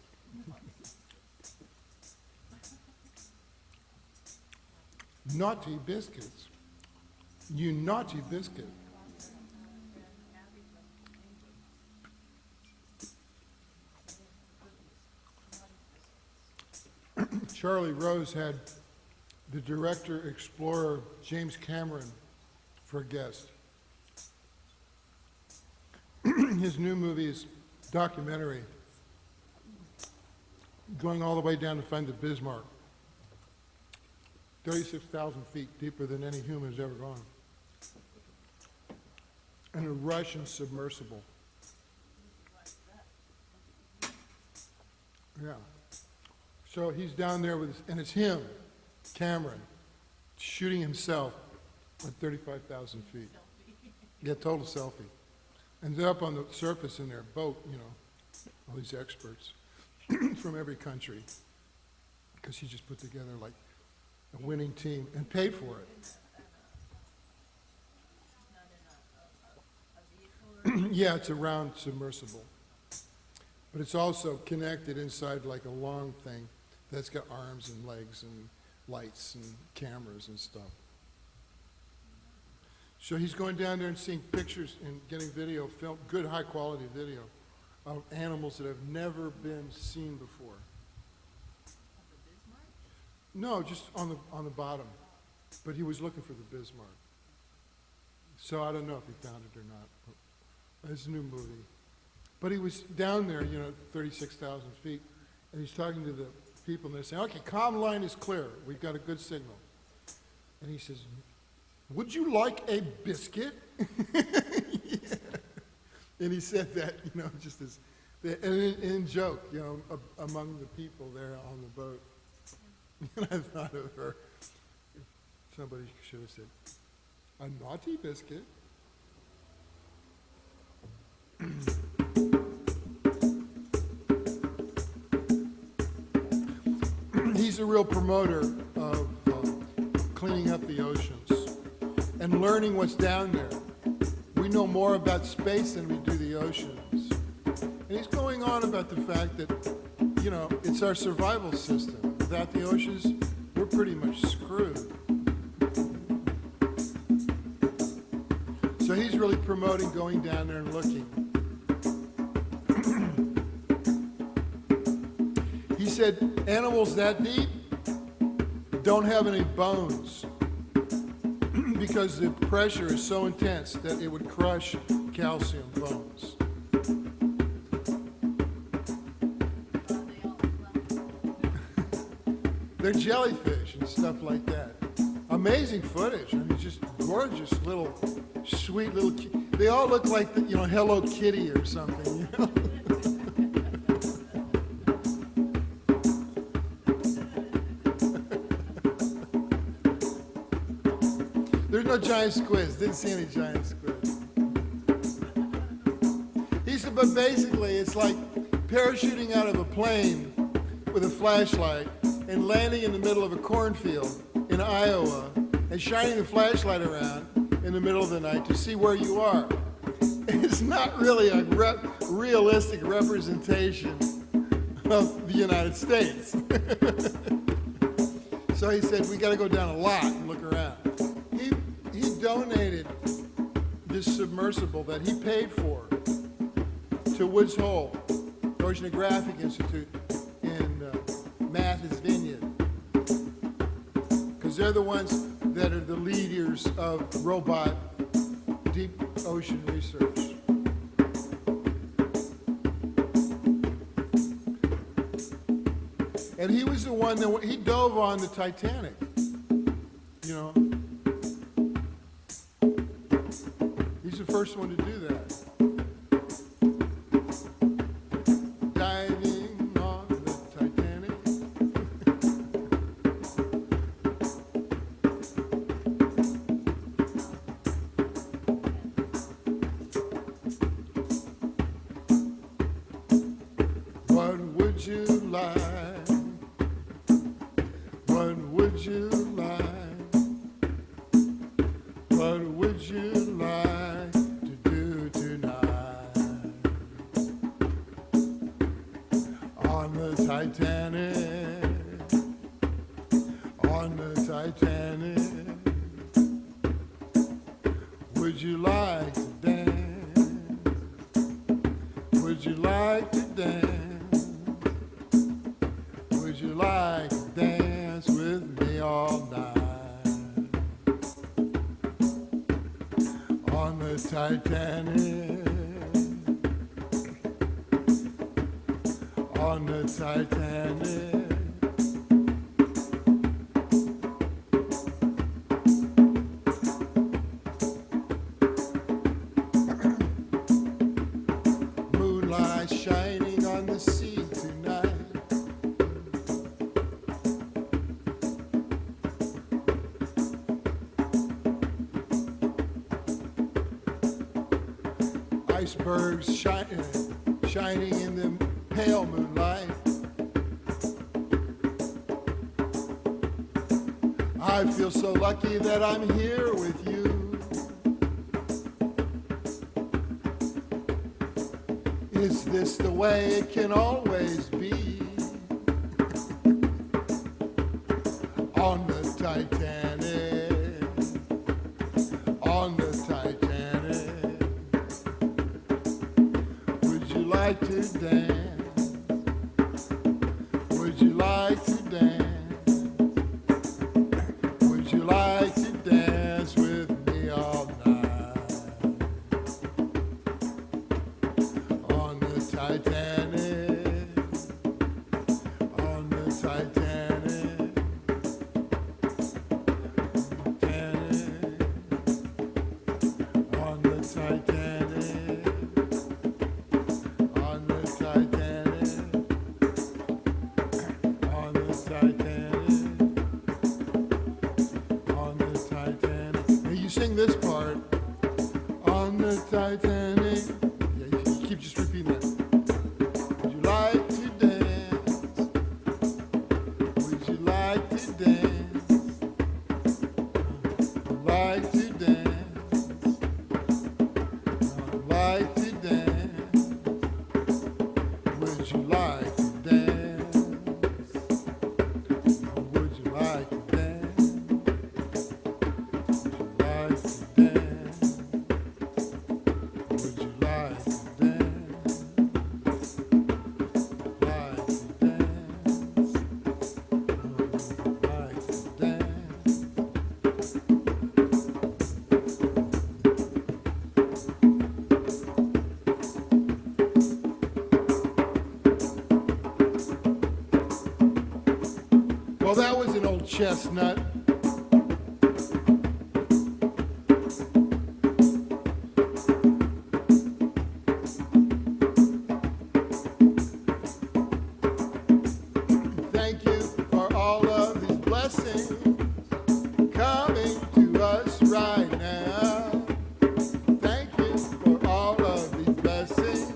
Naughty biscuits. You naughty biscuit. Charlie Rose had the director explorer James Cameron for a guest. His new movie is documentary, going all the way down to find the Bismarck. 36,000 feet deeper than any human has ever gone. And a Russian submersible. Yeah. So he's down there with, and it's him, Cameron, shooting himself at 35,000 feet. Yeah, total selfie. And they're up on the surface in their boat, you know, all these experts from every country, because he just put together like a winning team and paid for it. Yeah, it's a round submersible. But it's also connected inside like a long thing that's got arms and legs and lights and cameras and stuff. So he's going down there and seeing pictures and getting video, film, good high quality video of animals that have never been seen before. No, just on the bottom. But he was looking for the Bismarck. So I don't know if he found it or not. It's a new movie. But he was down there, you know, 36,000 feet, and he's talking to the people, and they're saying, okay, comm line is clear. We've got a good signal. And he says, would you like a biscuit? Yeah. And he said that, you know, just as, in joke, you know, among the people there on the boat. And I thought of her. Somebody should have said, a naughty biscuit. He's a real promoter of cleaning up the oceans and learning what's down there. We know more about space than we do the oceans. And he's going on about the fact that, you know, it's our survival system. Without the oceans, we're pretty much screwed. So he's really promoting going down there and looking. He said animals that deep don't have any bones because the pressure is so intense that it would crush calcium bones. They're jellyfish and stuff like that. Amazing footage. I mean, just gorgeous little, sweet little. They all look like the, you know, Hello Kitty or something. You know? There's no giant squids. Didn't see any giant squids. He said, but basically, it's like parachuting out of a plane with a flashlight and landing in the middle of a cornfield in Iowa and shining the flashlight around in the middle of the night to see where you are. It's not really a realistic representation of the United States. So he said, we got to go down a lot and look around. He donated this submersible that he paid for to Woods Hole, Oceanographic Institute in Martha's Vineyard, because they're the ones that are the leaders of robot deep ocean research. And he was the one that, he dove on the Titanic, you know. He's the first one to do that. Diving on the Titanic. you like? What would you like? What would you like to do tonight? On the Titanic, on the Titanic, would you like to dance? Would you like to dance? Would you like to dance with me all night? On the Titanic, on the Titanic. Moonlight shining on the sea tonight. Icebergs shining in the pale moonlight. I feel so lucky that I'm here with you. Is this the way it can always be? On the Titanic, on the Titanic, would you like to dance? Would you like to dance? Would you like to dance with me all night? On the Titanic, on the Titanic, Titanic, on the Titanic, on the Titanic, on the Titanic, on the Titanic. Now you sing this part. On the Titanic. Yeah, you keep just repeating that. Would you like to dance? Would you like to dance? Like to dance? Like to dance? Would you like to dance? Would you like to dance? Would you like to dance? Like to dance? Like to dance? Well, that was an old chestnut. Thank you for all of these blessings coming to us right now. Thank you for all of these blessings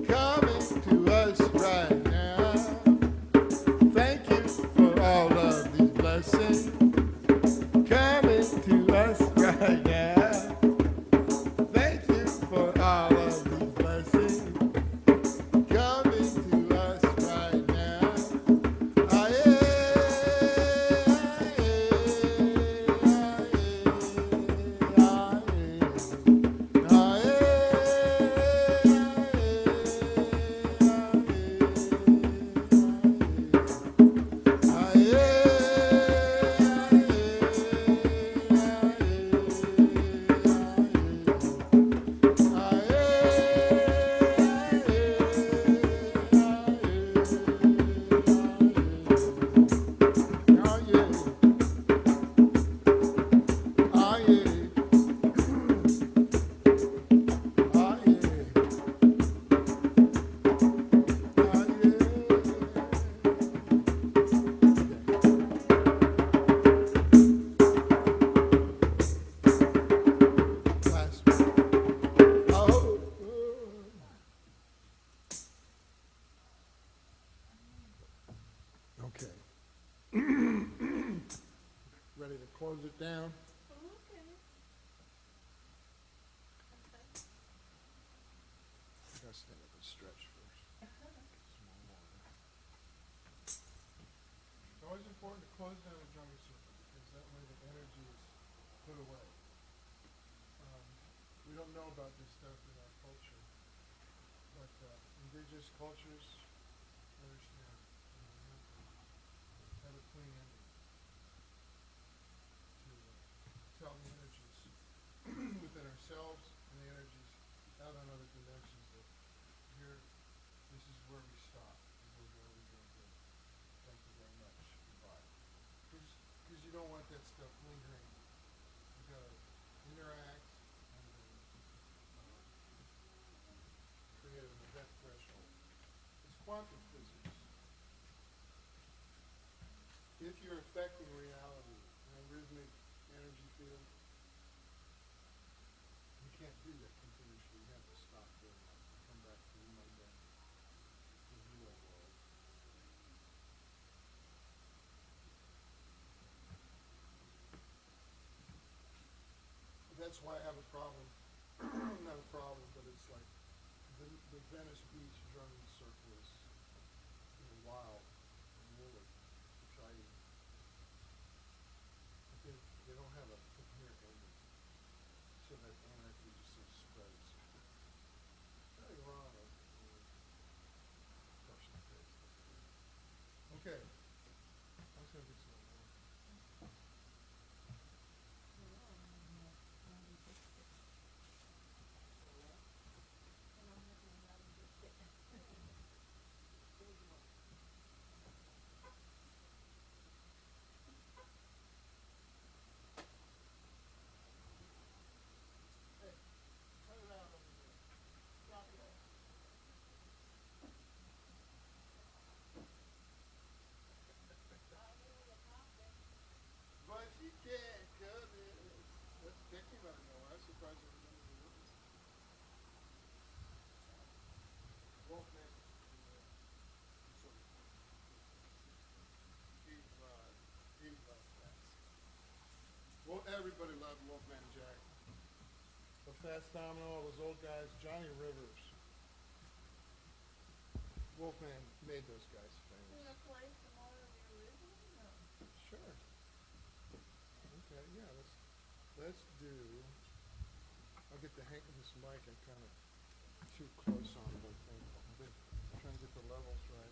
coming to us right now. Thank you for all of these blessings down. Okay. Gotta stand up and stretch first. Small water. It's always important to close down a drumming circle because that way the energy is put away. We don't know about this stuff in our culture, but indigenous cultures understand. You have a clean ending to tell the energies within ourselves and the energies out on other dimensions that here, this is where we stop and we're where we go good. Thank you very much. Goodbye. Because you don't want that stuff lingering. You gotta interact and then create an event threshold. It's quantum physics. If you're affecting reality in a rhythmic energy field, you can't do that continuously. You have to stop doing that and come back to the mundane, the real world. That's why I have a problem. Not a problem, but it's like the Venice Beach drumming circle is wild and woolly, exciting. But they don't have a coherent ending, so that anarchy just sort of spreads. Nothing wrong with brushing the face. Okay. I was gonna get some more. Hey, cut it out over there. Stop it. But she can't cut it. That's Becky right now. I'm surprised I remember the words. Wolfman. He loved that. Well, everybody loved Wolfman Jack. The Fats Domino, all those old guys, Johnny Rivers. Wolfman made those guys You famous. gonna play some more of your original? No. Sure. Okay, yeah, let's do, I'll get the hang of this mic. I'm kind of too close on it, I think. I'm trying to get the levels right.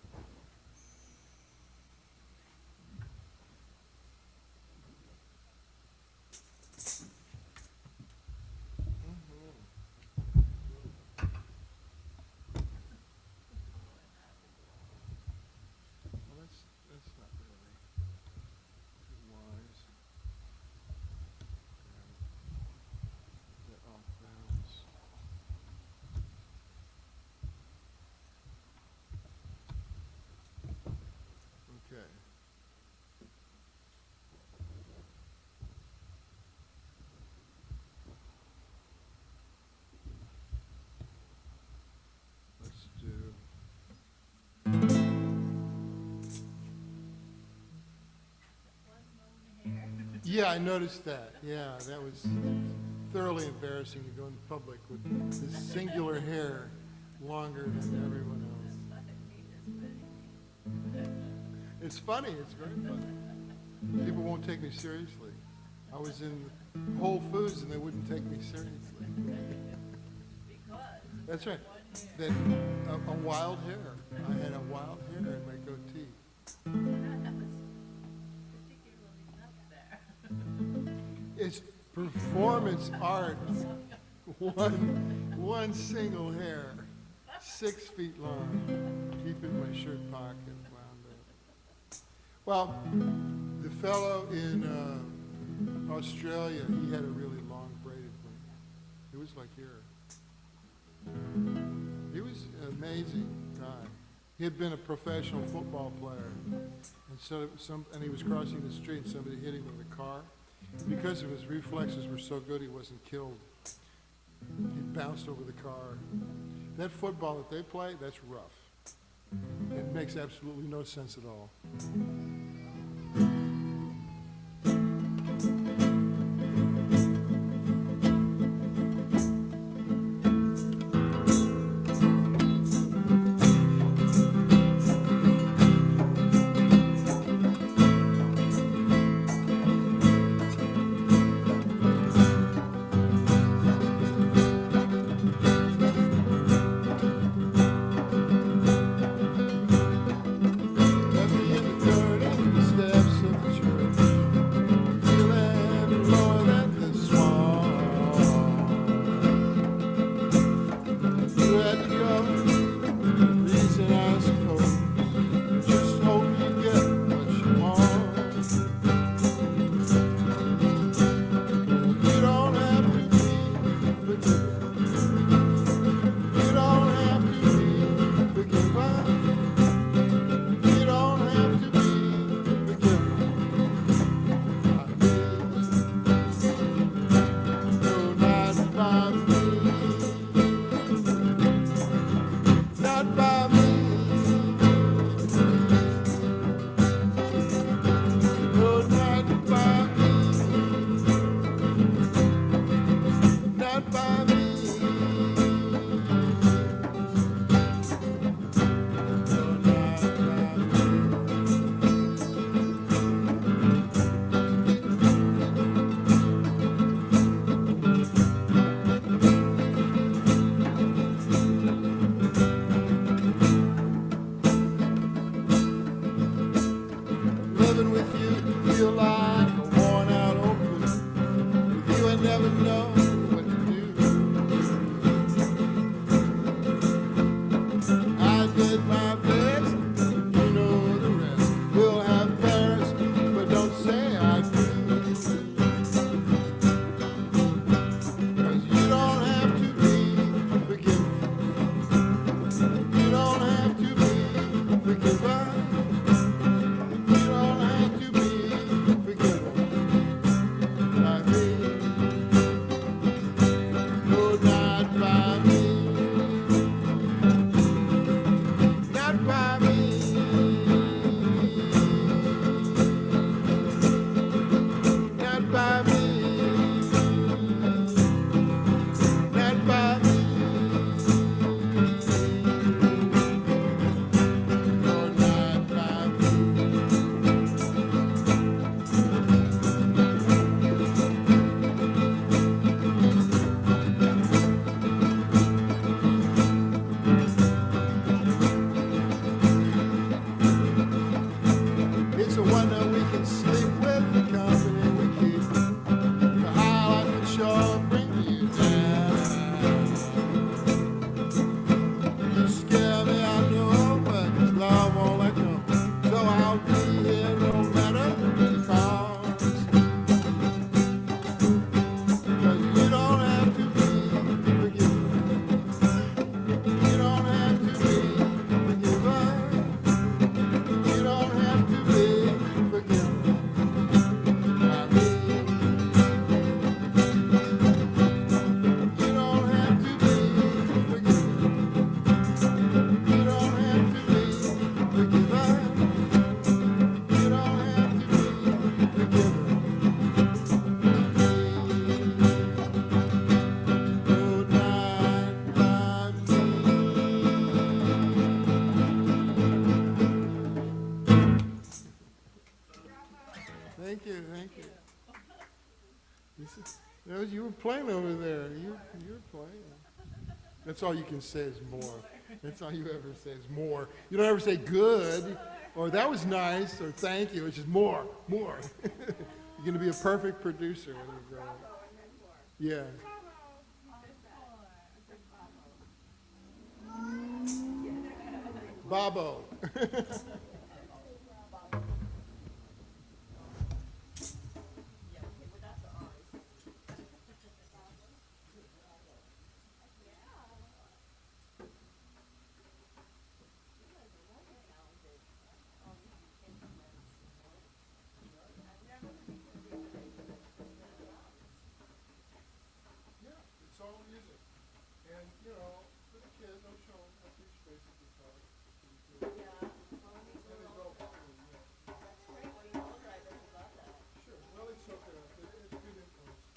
Well, that's not really too wise. They're off balance. Okay. Let's do. Yeah, I noticed that. Yeah, that was thoroughly embarrassing to go in public with this singular hair longer than everyone else. It's funny. It's very funny. People won't take me seriously. I was in Whole Foods and they wouldn't take me seriously. Because. That's right. That a wild hair. I had a wild hair in my goatee. That was particularly up there. It's performance art. One single hair, 6 feet long. Keep it in my shirt pocket, wound up. Well, the fellow in Australia, he had a really long braided one. It was like here. He was an amazing guy. He had been a professional football player, and and he was crossing the street, and somebody hit him with a car. Because of his reflexes were so good, he wasn't killed. He bounced over the car. That football that they play, that's rough. It makes absolutely no sense at all. never know what to do. I did my best, you know the rest. We'll have Paris, but don't say I do. 'Cause you don't have to be forgiven. You don't have to be forgiven. You don't have to be forgiven by me. No, not by me. Not by me. Not by me. Not by me. No, not by me. It's a wonder we can sleep with the company we keep. The high life can sure bring you down. You scare me, I know, but this love won't let go. So I'll be here no matter the cost. 'Cause you don't have to be forgiven. You don't have to be forgiven. You don't have to be forgiven by me. You don't have to be forgiven. You don't have to be forgiven. You don't have to be forgiven by me. No, not by me. Thank you, thank you. You were playing over there. You were playing. That's all you can say is more. That's all you ever say is more. You don't ever say good, or that was nice, or thank you. It's just more, more. You're going to be a perfect producer when you grow up. Yeah. Babo. Yeah, it's all music. And, you know, for the kids, I'm showing how to space the guitar. Sure, well, it's okay. It's good influence.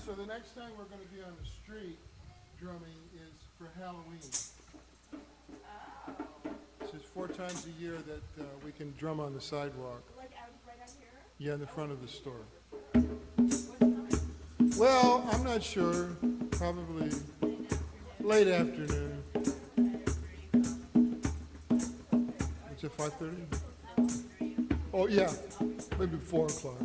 So the next time we're going to be on the street drumming is for Halloween. So it's 4 times a year that we can drum on the sidewalk. Like out, right out here? Yeah, in the front of the store. Well, I'm not sure. Probably late afternoon. It's at 5:30? Oh, yeah. Maybe 4 o'clock.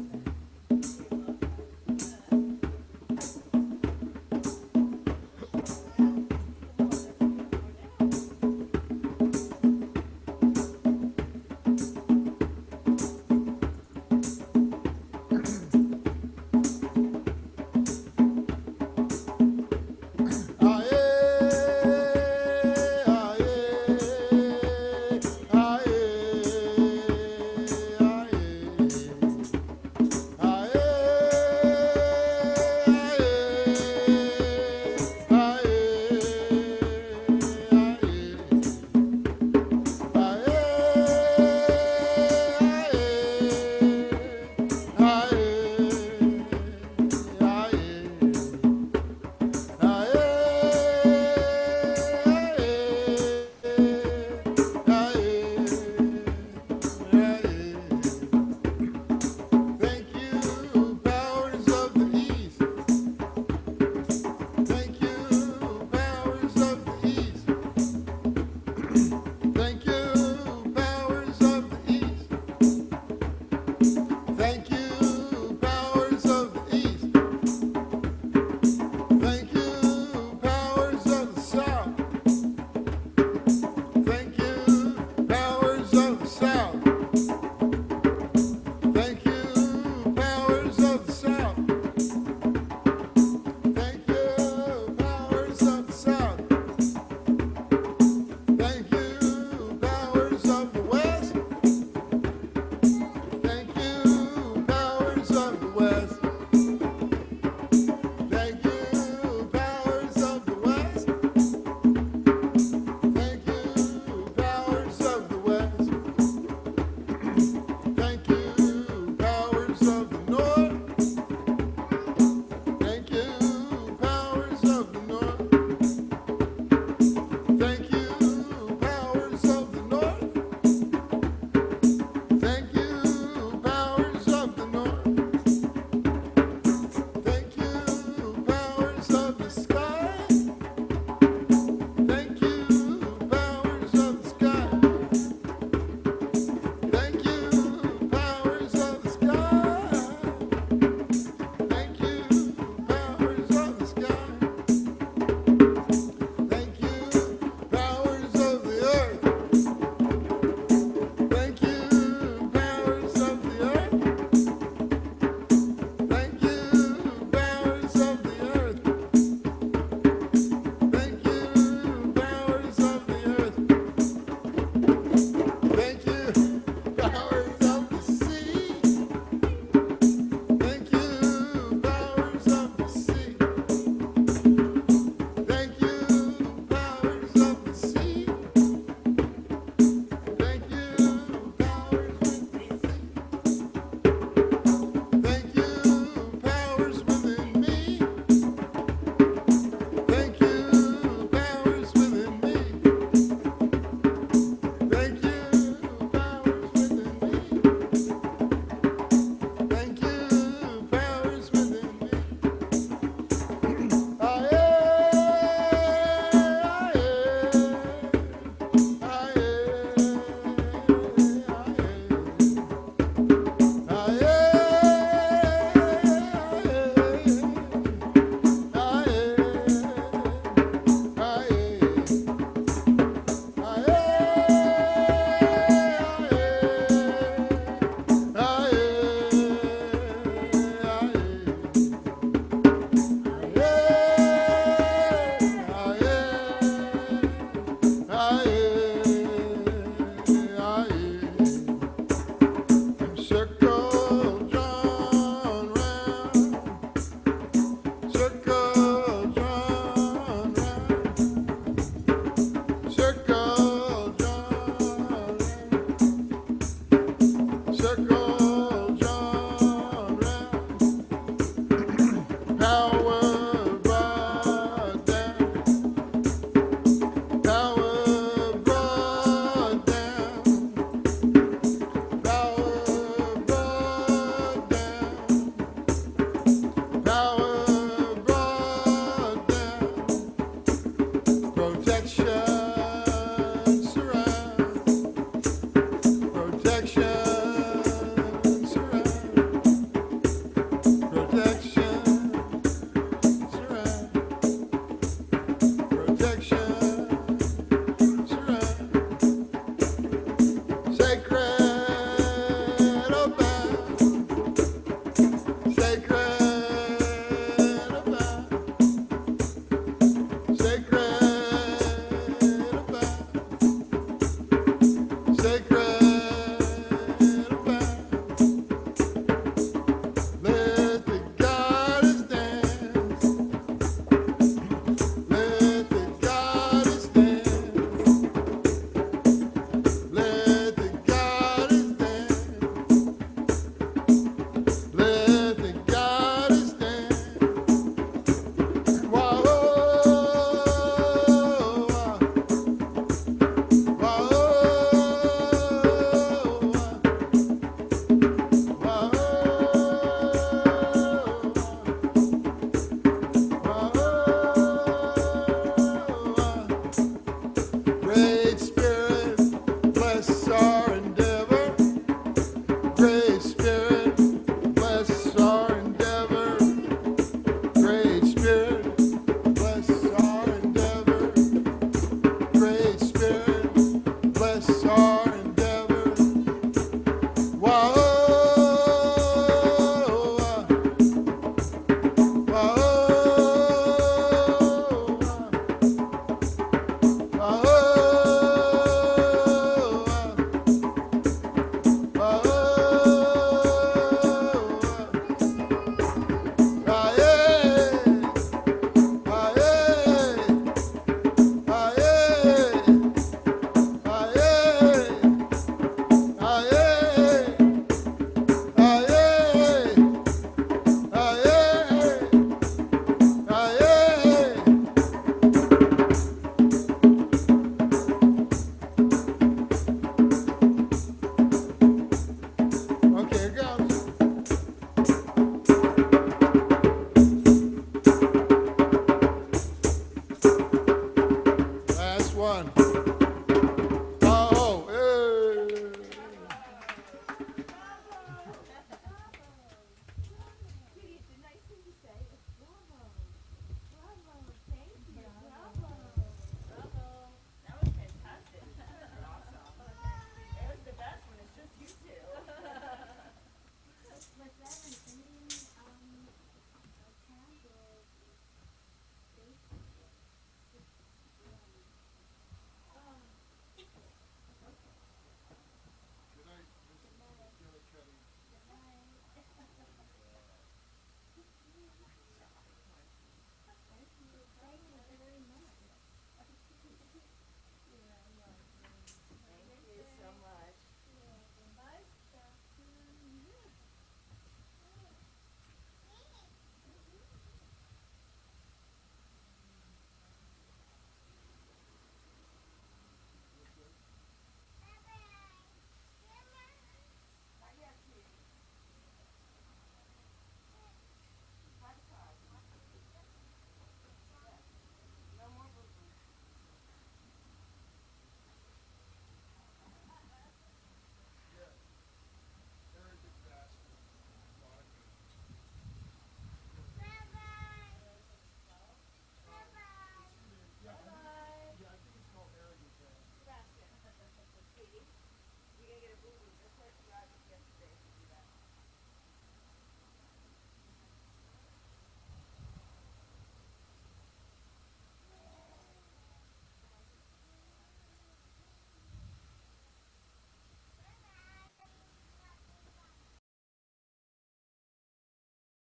Ah, yeah.